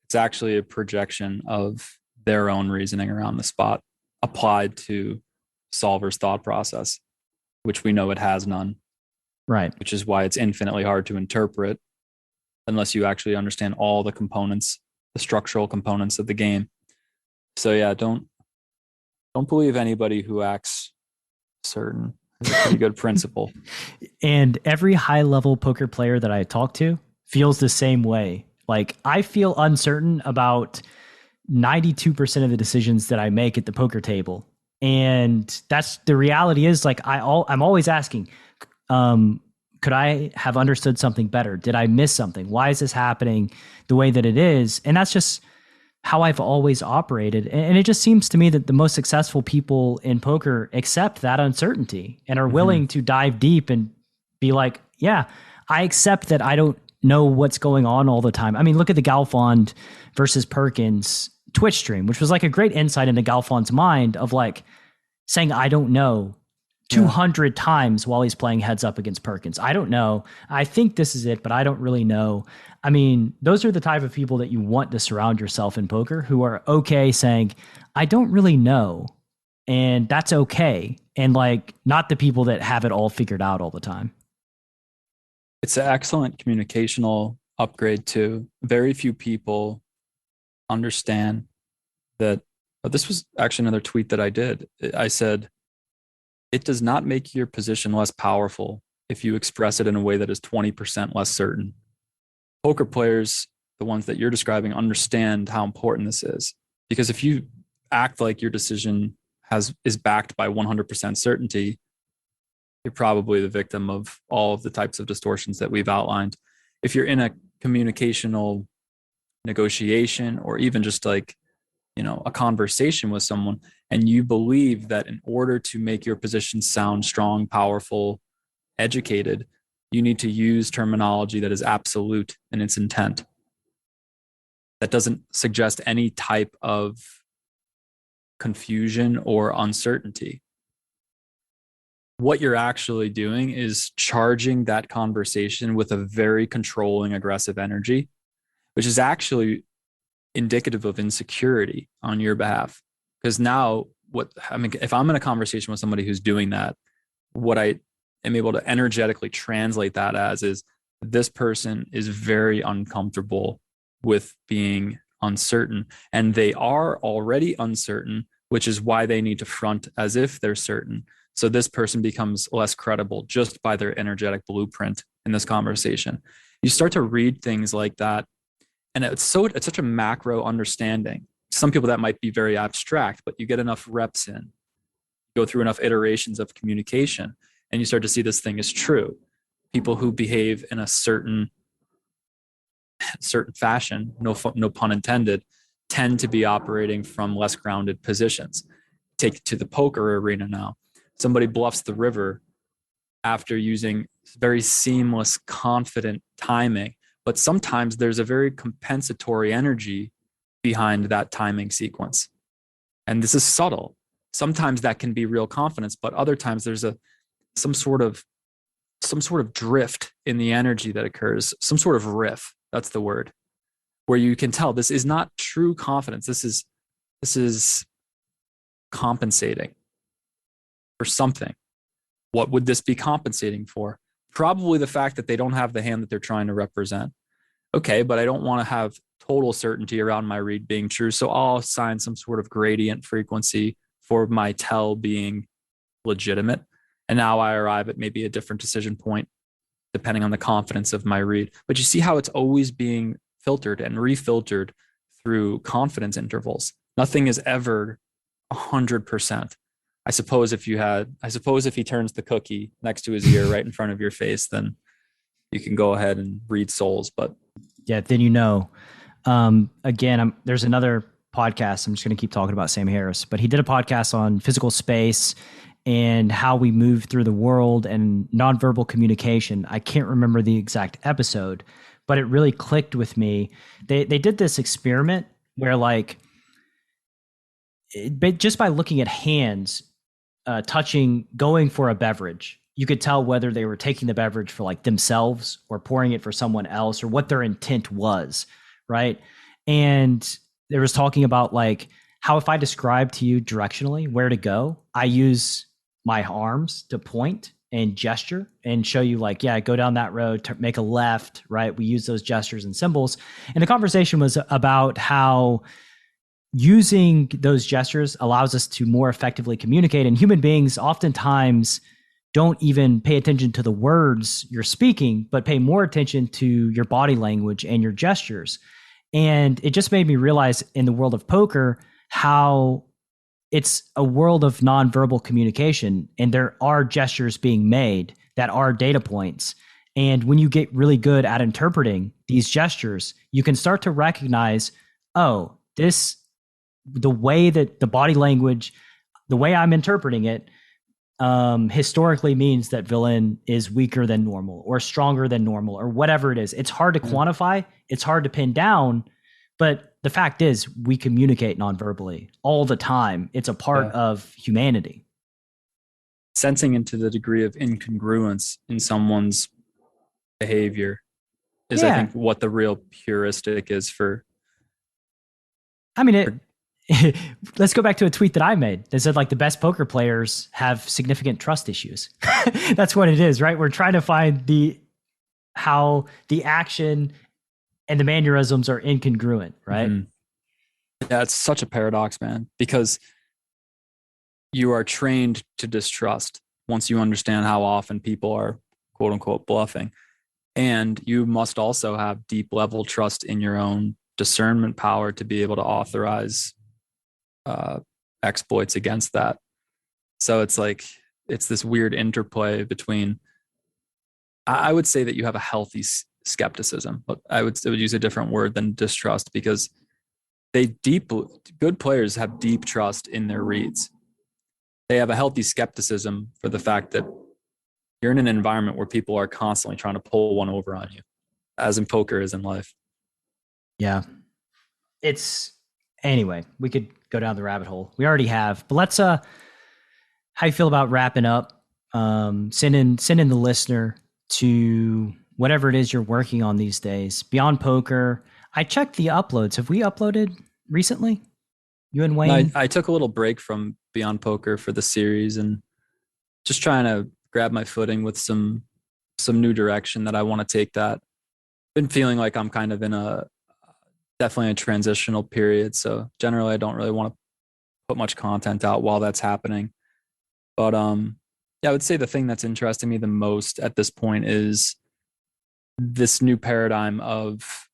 it's actually a projection of their own reasoning around the spot applied to solver's thought process, which we know it has none. Right. Which is why it's infinitely hard to interpret unless you actually understand all the components, the structural components of the game. So yeah, don't believe anybody who acts certain. It's a pretty good principle. And every high level poker player that I talk to feels the same way. Like, I feel uncertain about 92% of the decisions that I make at the poker table. And that's the reality is, like, I'm always asking, could I have understood something better? Did I miss something? Why is this happening the way that it is? And that's just how I've always operated. And it just seems to me that the most successful people in poker accept that uncertainty and are willing to dive deep and be like, yeah, I accept that I don't know what's going on all the time. I mean, look at the Galfond versus Perkins Twitch stream, which was like a great insight into Galfond's mind of like saying, I don't know 200 times while he's playing heads up against Perkins. I don't know. I think this is it, but I don't really know. I mean, those are the type of people that you want to surround yourself in poker, who are okay saying, I don't really know. And that's okay. And like, not the people that have it all figured out all the time. It's an excellent communicational upgrade too. Very few people understand that. This was actually another tweet that I did. I said, it does not make your position less powerful if you express it in a way that is 20% less certain. Poker players, the ones that you're describing, understand how important this is. Because if you act like your decision is backed by 100% certainty, you're probably the victim of all of the types of distortions that we've outlined. If you're in a communicational negotiation, or even just like, a conversation with someone, and you believe that in order to make your position sound strong, powerful, educated, you need to use terminology that is absolute in its intent, that doesn't suggest any type of confusion or uncertainty. What you're actually doing is charging that conversation with a very controlling, aggressive energy, which is actually indicative of insecurity on your behalf. Because now, if I'm in a conversation with somebody who's doing that, what I am able to energetically translate that as is, this person is very uncomfortable with being uncertain, and they are already uncertain, which is why they need to front as if they're certain. So this person becomes less credible just by their energetic blueprint in this conversation. You start to read things like that, and it's such a macro understanding. Some people that might be very abstract, but you get enough reps in, go through enough iterations of communication, and you start to see this thing is true. People who behave in a certain fashion, no pun intended, tend to be operating from less grounded positions. Take it to the poker arena now. Somebody bluffs the river after using very seamless, confident timing, but sometimes there's a very compensatory energy behind that timing sequence. And this is subtle. Sometimes that can be real confidence, but other times there's some sort of drift in the energy that occurs, some sort of riff. That's the word, where you can tell this is not true confidence. This is compensating for something. What would this be compensating for? Probably the fact that they don't have the hand that they're trying to represent. Okay, but I don't want to have total certainty around my read being true. So I'll assign some sort of gradient frequency for my tell being legitimate. And now I arrive at maybe a different decision point depending on the confidence of my read. But you see how it's always being filtered and refiltered through confidence intervals. Nothing is ever 100%. I suppose if he turns the cookie next to his ear right in front of your face, then you can go ahead and read souls. But yeah, then again, there's another podcast. I'm just going to keep talking about Sam Harris, but he did a podcast on physical space and how we move through the world and nonverbal communication. I can't remember the exact episode, but it really clicked with me. They did this experiment where just by looking at hands, touching, going for a beverage, you could tell whether they were taking the beverage for themselves or pouring it for someone else, or what their intent was, right? And there was talking about how if I describe to you directionally where to go, I use my arms to point and gesture and show you go down that road, make a left, right? We use those gestures and symbols. And the conversation was about how using those gestures allows us to more effectively communicate. And human beings oftentimes don't even pay attention to the words you're speaking, but pay more attention to your body language and your gestures. And it just made me realize in the world of poker how it's a world of nonverbal communication, and there are gestures being made that are data points. And when you get really good at interpreting these gestures, you can start to recognize, the way that the body language, the way I'm interpreting it, historically means that villain is weaker than normal or stronger than normal or whatever it is. It's hard to quantify. It's hard to pin down. But the fact is, we communicate nonverbally all the time. It's a part of humanity. Sensing into the degree of incongruence in someone's behavior is, I think, what the real heuristic is for. I mean, let's go back to a tweet that I made that said the best poker players have significant trust issues. That's what it is, right? We're trying to find how the action and the mannerisms are incongruent, right? Mm-hmm. Yeah, it's such a paradox, man, because you are trained to distrust once you understand how often people are quote unquote bluffing. And you must also have deep level trust in your own discernment power to be able to authorize exploits against that. So it's this weird interplay between, I would say that you have a healthy skepticism, but I would use a different word than distrust, because good players have deep trust in their reads. They have a healthy skepticism for the fact that you're in an environment where people are constantly trying to pull one over on you, as in poker is in life. Yeah. Anyway, we could go down the rabbit hole. We already have, but let's, how you feel about wrapping up? Send in the listener to whatever it is you're working on these days. Beyond Poker, I checked the uploads. Have we uploaded recently? You and Wayne? I took a little break from Beyond Poker for the series and just trying to grab my footing with some new direction that I want to take that. Been feeling like I'm kind of in definitely a transitional period. So generally I don't really want to put much content out while that's happening. But I would say the thing that's interesting me the most at this point is this new paradigm of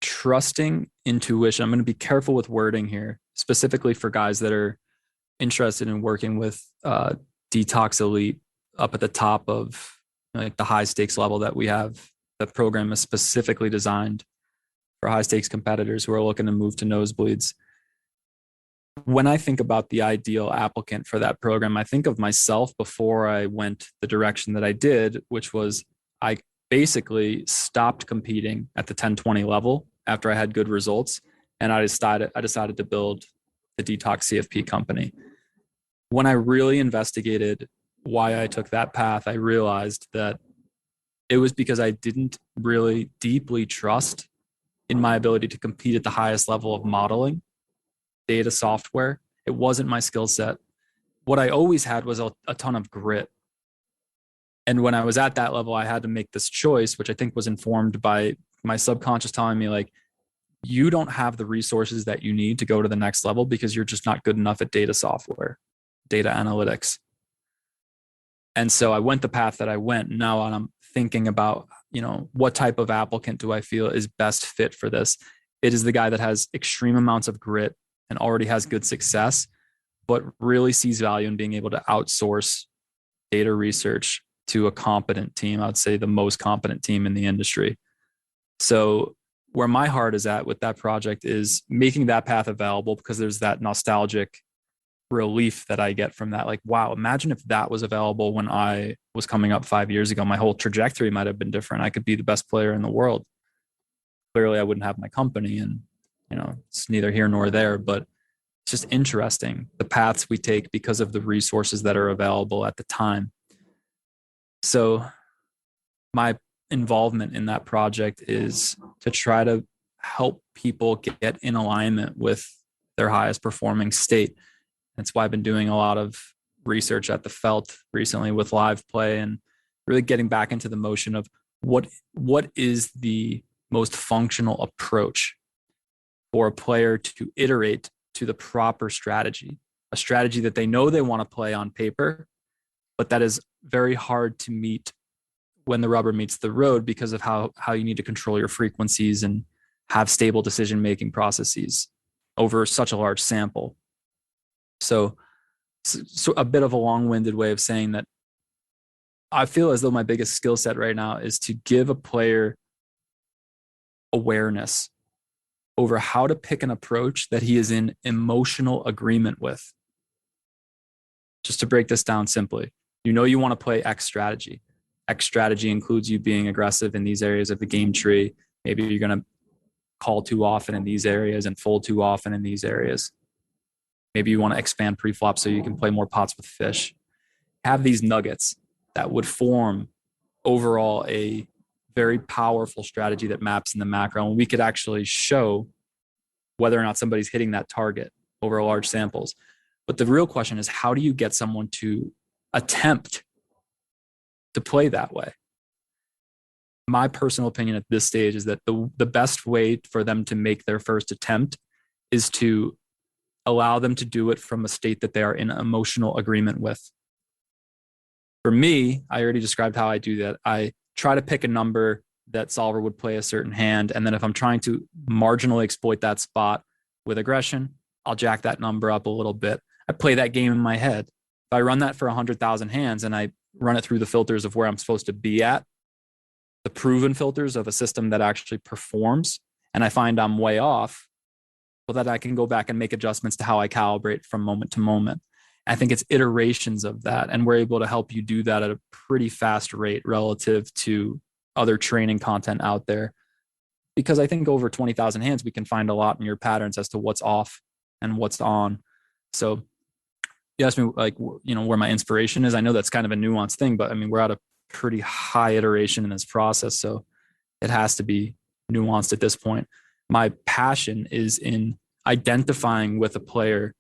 trusting intuition. I'm going to be careful with wording here, specifically for guys that are interested in working with Detox Elite up at the top of like the high stakes level that we have. The program is specifically designed for high stakes competitors who are looking to move to nosebleeds. When I think about the ideal applicant for that program, I think of myself before I went the direction that I did, which was I basically stopped competing at the 10-20 level after I had good results. And I decided to build the Detox CFP company. When I really investigated why I took that path, I realized that it was because I didn't really deeply trust in my ability to compete at the highest level of modeling, data software. It wasn't my skill set. What I always had was a ton of grit. And when I was at that level, I had to make this choice, which I think was informed by my subconscious telling me, like, you don't have the resources that you need to go to the next level because you're just not good enough at data software, data analytics. And so I went the path that I went. Now I'm thinking about, what type of applicant do I feel is best fit for this? It is the guy that has extreme amounts of grit and already has good success, but really sees value in being able to outsource data research to a competent team. I would say the most competent team in the industry. So where my heart is at with that project is making that path available, because there's that nostalgic relief that I get from that. Like, wow, imagine if that was available when I was coming up 5 years ago. My whole trajectory might have been different. I could be the best player in the world. Clearly, I wouldn't have my company, and it's neither here nor there, but it's just interesting the paths we take because of the resources that are available at the time. So my involvement in that project is to try to help people get in alignment with their highest performing state. That's why I've been doing a lot of research at the Felt recently with live play, and really getting back into the motion of what is the most functional approach for a player to iterate to the proper strategy, a strategy that they know they want to play on paper, but that is very hard to meet when the rubber meets the road because of how you need to control your frequencies and have stable decision-making processes over such a large sample. So a bit of a long-winded way of saying that I feel as though my biggest skill set right now is to give a player awareness over how to pick an approach that he is in emotional agreement with. Just to break this down simply, you want to play X strategy. X strategy includes you being aggressive in these areas of the game tree. Maybe you're going to call too often in these areas and fold too often in these areas. Maybe you want to expand pre-flop so you can play more pots with fish. Have these nuggets that would form overall a very powerful strategy that maps in the macro. And we could actually show whether or not somebody's hitting that target over large samples. But the real question is, how do you get someone to attempt to play that way? My personal opinion at this stage is that the best way for them to make their first attempt is to allow them to do it from a state that they are in emotional agreement with. For me, I already described how I do that. I try to pick a number that solver would play a certain hand. And then if I'm trying to marginally exploit that spot with aggression, I'll jack that number up a little bit. I play that game in my head. If I run that for 100,000 hands and I run it through the filters of where I'm supposed to be at, the proven filters of a system that actually performs, and I find I'm way off, well, that I can go back and make adjustments to how I calibrate from moment to moment. I think it's iterations of that. And we're able to help you do that at a pretty fast rate relative to other training content out there. Because I think over 20,000 hands, we can find a lot in your patterns as to what's off and what's on. So you asked me where my inspiration is. I know that's kind of a nuanced thing, but I mean, we're at a pretty high iteration in this process. So it has to be nuanced at this point. My passion is in identifying with a player,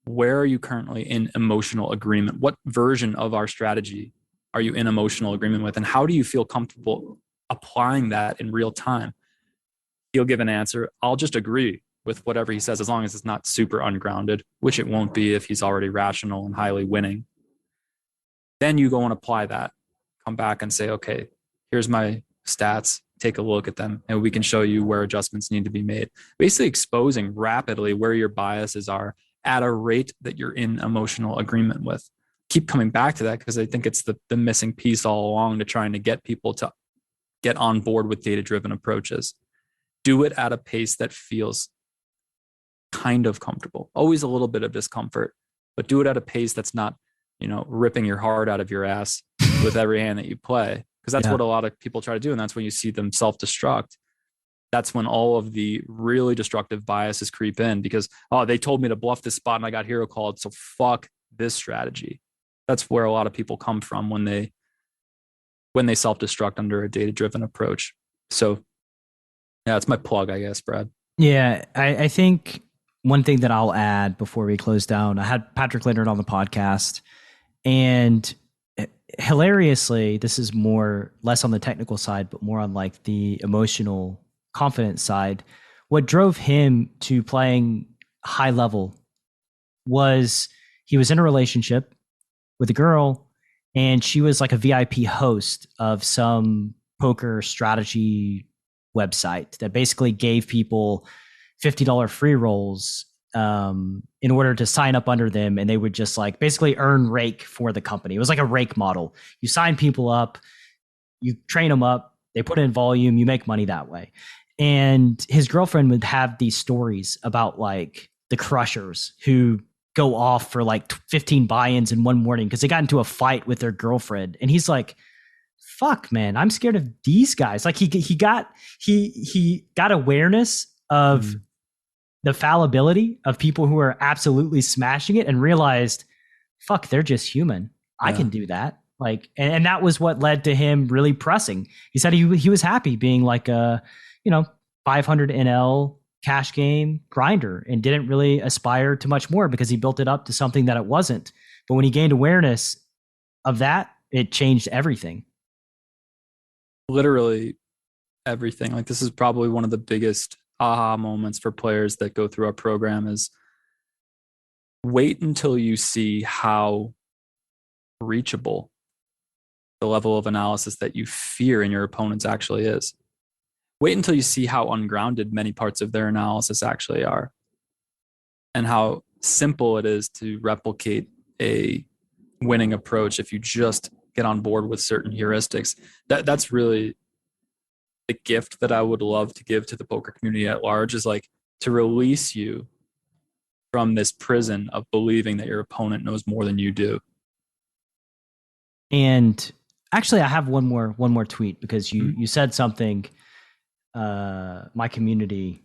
where are you currently in emotional agreement? What version of our strategy are you in emotional agreement with? And how do you feel comfortable applying that in real time? He'll give an answer. I'll just agree with whatever he says, as long as it's not super ungrounded, which it won't be if he's already rational and highly winning. Then you go and apply that. Come back and say, okay, here's my stats, take a look at them, and we can show you where adjustments need to be made. Basically exposing rapidly where your biases are at a rate that you're in emotional agreement with. Keep coming back to that because I think it's the missing piece all along to trying to get people to get on board with data-driven approaches. Do it at a pace that feels kind of comfortable, always a little bit of discomfort, but do it at a pace that's not, ripping your heart out of your ass with every hand that you play. Because that's what a lot of people try to do. And that's when you see them self-destruct. That's when all of the really destructive biases creep in because, they told me to bluff this spot and I got hero called. So fuck this strategy. That's where a lot of people come from when they self-destruct under a data-driven approach. So yeah, it's my plug, I guess, Brad. Yeah, I think one thing that I'll add before we close down, I had Patrick Leonard on the podcast, and hilariously, this is less on the technical side, but more on like the emotional confidence side. What drove him to playing high level was he was in a relationship with a girl, and she was like a VIP host of some poker strategy website that basically gave people $50 free rolls in order to sign up under them, and they would just like basically earn rake for the company. It was like a rake model. You sign people up, you train them up, they put in volume, you make money that way. And his girlfriend would have these stories about like the crushers who go off for like 15 buy-ins in one morning because they got into a fight with their girlfriend. And he's like, fuck, man, I'm scared of these guys. Like he got awareness of the fallibility of people who are absolutely smashing it and realized, fuck, they're just human. I can do that. Like, and that was what led to him really pressing. He said he was happy being like a, 500 NL cash game grinder and didn't really aspire to much more because he built it up to something that it wasn't. But when he gained awareness of that, it changed everything. Literally everything. Like, this is probably one of the biggest aha moments for players that go through our program is wait until you see how reachable the level of analysis that you fear in your opponents actually is. Wait until you see how ungrounded many parts of their analysis actually are and how simple it is to replicate a winning approach if you just get on board with certain heuristics. That's really the gift that I would love to give to the poker community at large, is like to release you from this prison of believing that your opponent knows more than you do. And actually, I have one more tweet because you said something. My community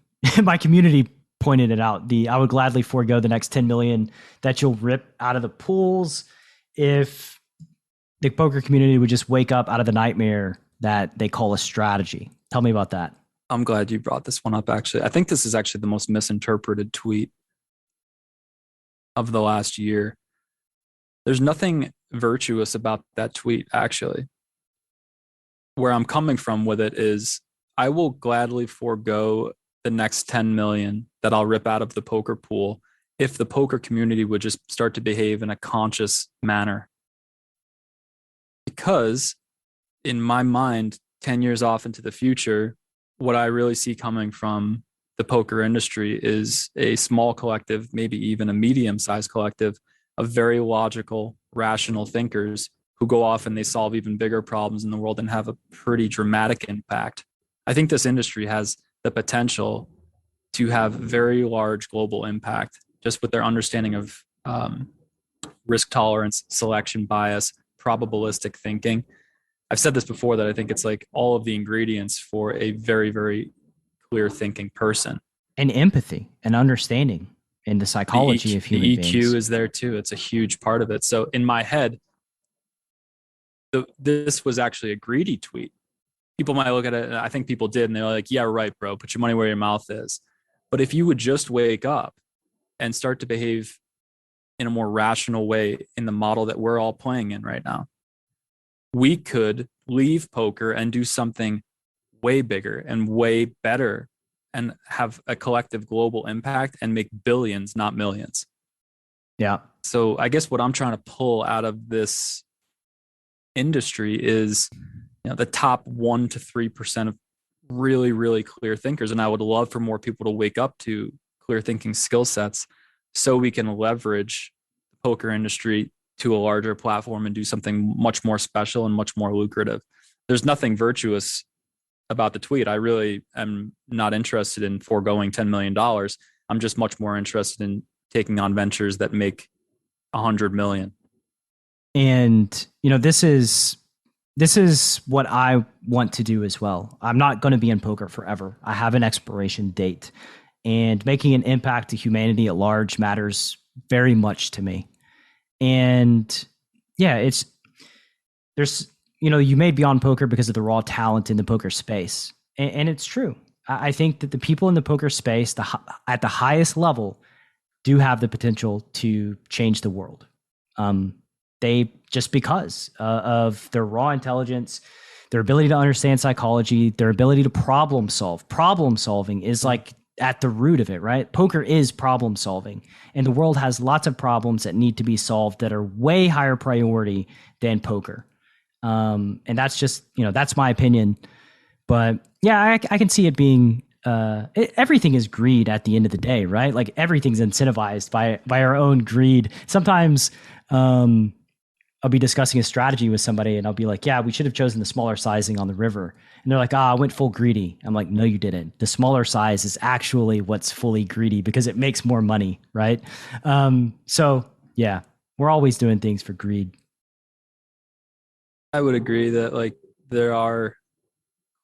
pointed it out. I would gladly forego the next 10 million that you'll rip out of the pools if the poker community would just wake up out of the nightmare that they call a strategy. Tell me about that. I'm glad you brought this one up, actually. I think this is actually the most misinterpreted tweet of the last year. There's nothing virtuous about that tweet, actually. Where I'm coming from with it is I will gladly forego the next 10 million that I'll rip out of the poker pool if the poker community would just start to behave in a conscious manner. Because in my mind, 10 years off into the future, what I really see coming from the poker industry is a small collective, maybe even a medium-sized collective of very logical, rational thinkers who go off and they solve even bigger problems in the world and have a pretty dramatic impact. I think this industry has the potential to have very large global impact just with their understanding of risk tolerance, selection bias, probabilistic thinking. I've said this before that I think it's like all of the ingredients for a very, very clear thinking person. And empathy and understanding and the psychology of human beings. The EQ is there too. It's a huge part of it. So in my head, this was actually a greedy tweet. People might look at it, and I think people did, and they're like, yeah, right, bro, put your money where your mouth is. But if you would just wake up and start to behave in a more rational way in the model that we're all playing in right now, we could leave poker and do something way bigger and way better and have a collective global impact and make billions, not millions. Yeah. So I guess what I'm trying to pull out of this industry is the top 1 to 3% of really, really clear thinkers. And I would love for more people to wake up to clear thinking skill sets so we can leverage the poker industry to a larger platform and do something much more special and much more lucrative. There's nothing virtuous about the tweet. I really am not interested in foregoing $10 million. I'm just much more interested in taking on ventures that make 100 million. And, this is what I want to do as well. I'm not going to be in poker forever. I have an expiration date, and making an impact to humanity at large matters very much to me. And yeah, you may be on poker because of the raw talent in the poker space. And it's true. I think that the people in the poker space at the highest level do have the potential to change the world. They just because of their raw intelligence, their ability to understand psychology, their ability to problem solve. Problem solving is like at the root of it, right? Poker is problem solving, and the world has lots of problems that need to be solved that are way higher priority than poker. And that's just, that's my opinion. But yeah, I can see it being, everything is greed at the end of the day, right? Like everything's incentivized by our own greed. Sometimes, I'll be discussing a strategy with somebody and I'll be like, yeah, we should have chosen the smaller sizing on the river. And they're like, I went full greedy. I'm like, no, you didn't. The smaller size is actually what's fully greedy because it makes more money, right? So yeah, we're always doing things for greed. I would agree that there are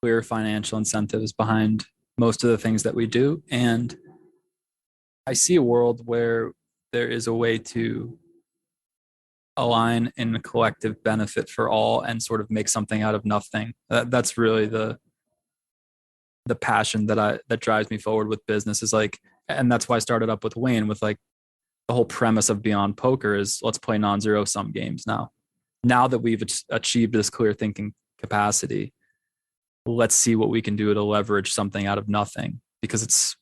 clear financial incentives behind most of the things that we do. And I see a world where there is a way to align in a collective benefit for all and sort of make something out of nothing. That's really the passion that drives me forward with business is and that's why I started up with Wayne with the whole premise of Beyond Poker is let's play non-zero sum games now that we've achieved this clear thinking capacity. Let's see what we can do to leverage something out of nothing because it's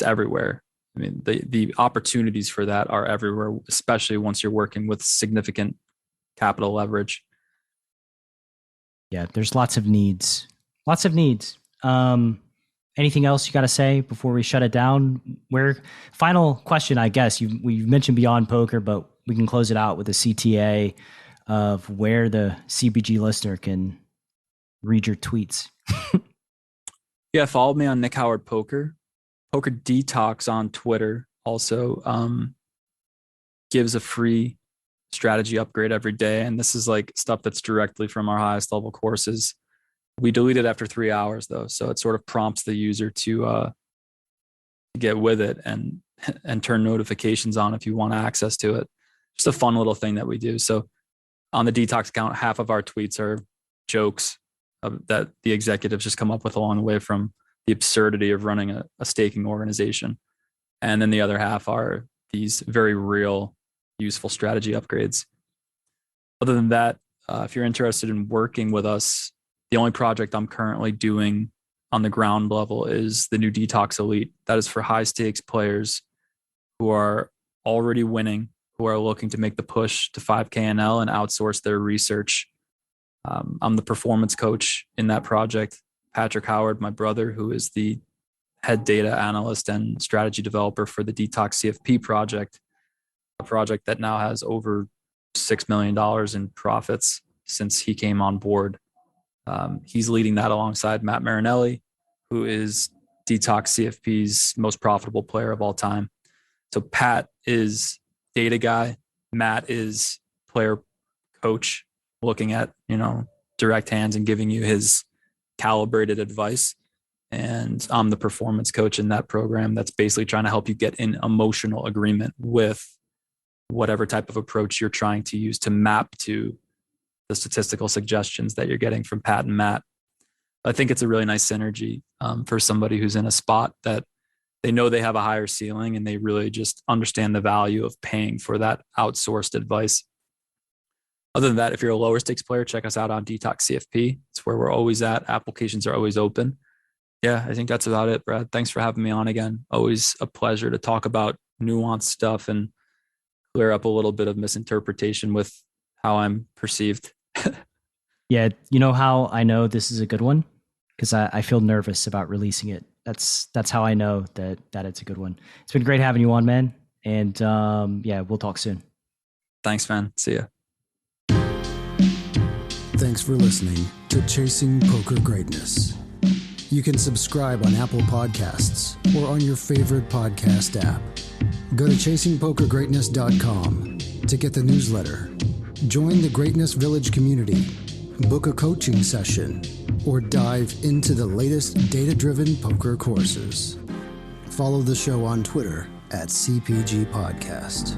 everywhere. I mean, the opportunities for that are everywhere, especially once you're working with significant capital leverage. Yeah, there's lots of needs. Lots of needs. Anything else you got to say before we shut it down? Final question, I guess. We've mentioned Beyond Poker, but we can close it out with a CTA of where the CPG listener can read your tweets. Yeah, follow me on Nick Howard Poker. Poker Detox on Twitter also gives a free strategy upgrade every day. And this is stuff that's directly from our highest level courses. We delete it after 3 hours though. So it sort of prompts the user to get with it and turn notifications on if you want access to it. Just a fun little thing that we do. So on the Detox account, half of our tweets are jokes that the executives just come up with along the way from the absurdity of running a staking organization. And then the other half are these very real, useful strategy upgrades. Other than that, if you're interested in working with us, the only project I'm currently doing on the ground level is the new Detox Elite. That is for high stakes players who are already winning, who are looking to make the push to 5K&L and outsource their research. I'm the performance coach in that project. Patrick Howard, my brother, who is the head data analyst and strategy developer for the Detox CFP project, a project that now has over $6 million in profits since he came on board. He's leading that alongside Matt Marinelli, who is Detox CFP's most profitable player of all time. So Pat is data guy. Matt is player coach, looking at, direct hands and giving you his calibrated advice. And I'm the performance coach in that program that's basically trying to help you get in emotional agreement with whatever type of approach you're trying to use to map to the statistical suggestions that you're getting from Pat and Matt. I think it's a really nice synergy for somebody who's in a spot that they know they have a higher ceiling and they really just understand the value of paying for that outsourced advice. Other than that, if you're a lower stakes player, check us out on Detox CFP. It's where we're always at. Applications are always open. Yeah, I think that's about it, Brad. Thanks for having me on again. Always a pleasure to talk about nuanced stuff and clear up a little bit of misinterpretation with how I'm perceived. Yeah, you know how I know this is a good one? Because I feel nervous about releasing it. That's how I know that it's a good one. It's been great having you on, man. And yeah, we'll talk soon. Thanks, man. See ya. Thanks for listening to Chasing Poker Greatness. You can subscribe on Apple Podcasts or on your favorite podcast app. Go to chasingpokergreatness.com to get the newsletter. Join the Greatness Village community, book a coaching session, or dive into the latest data-driven poker courses. Follow the show on Twitter at CPG Podcast.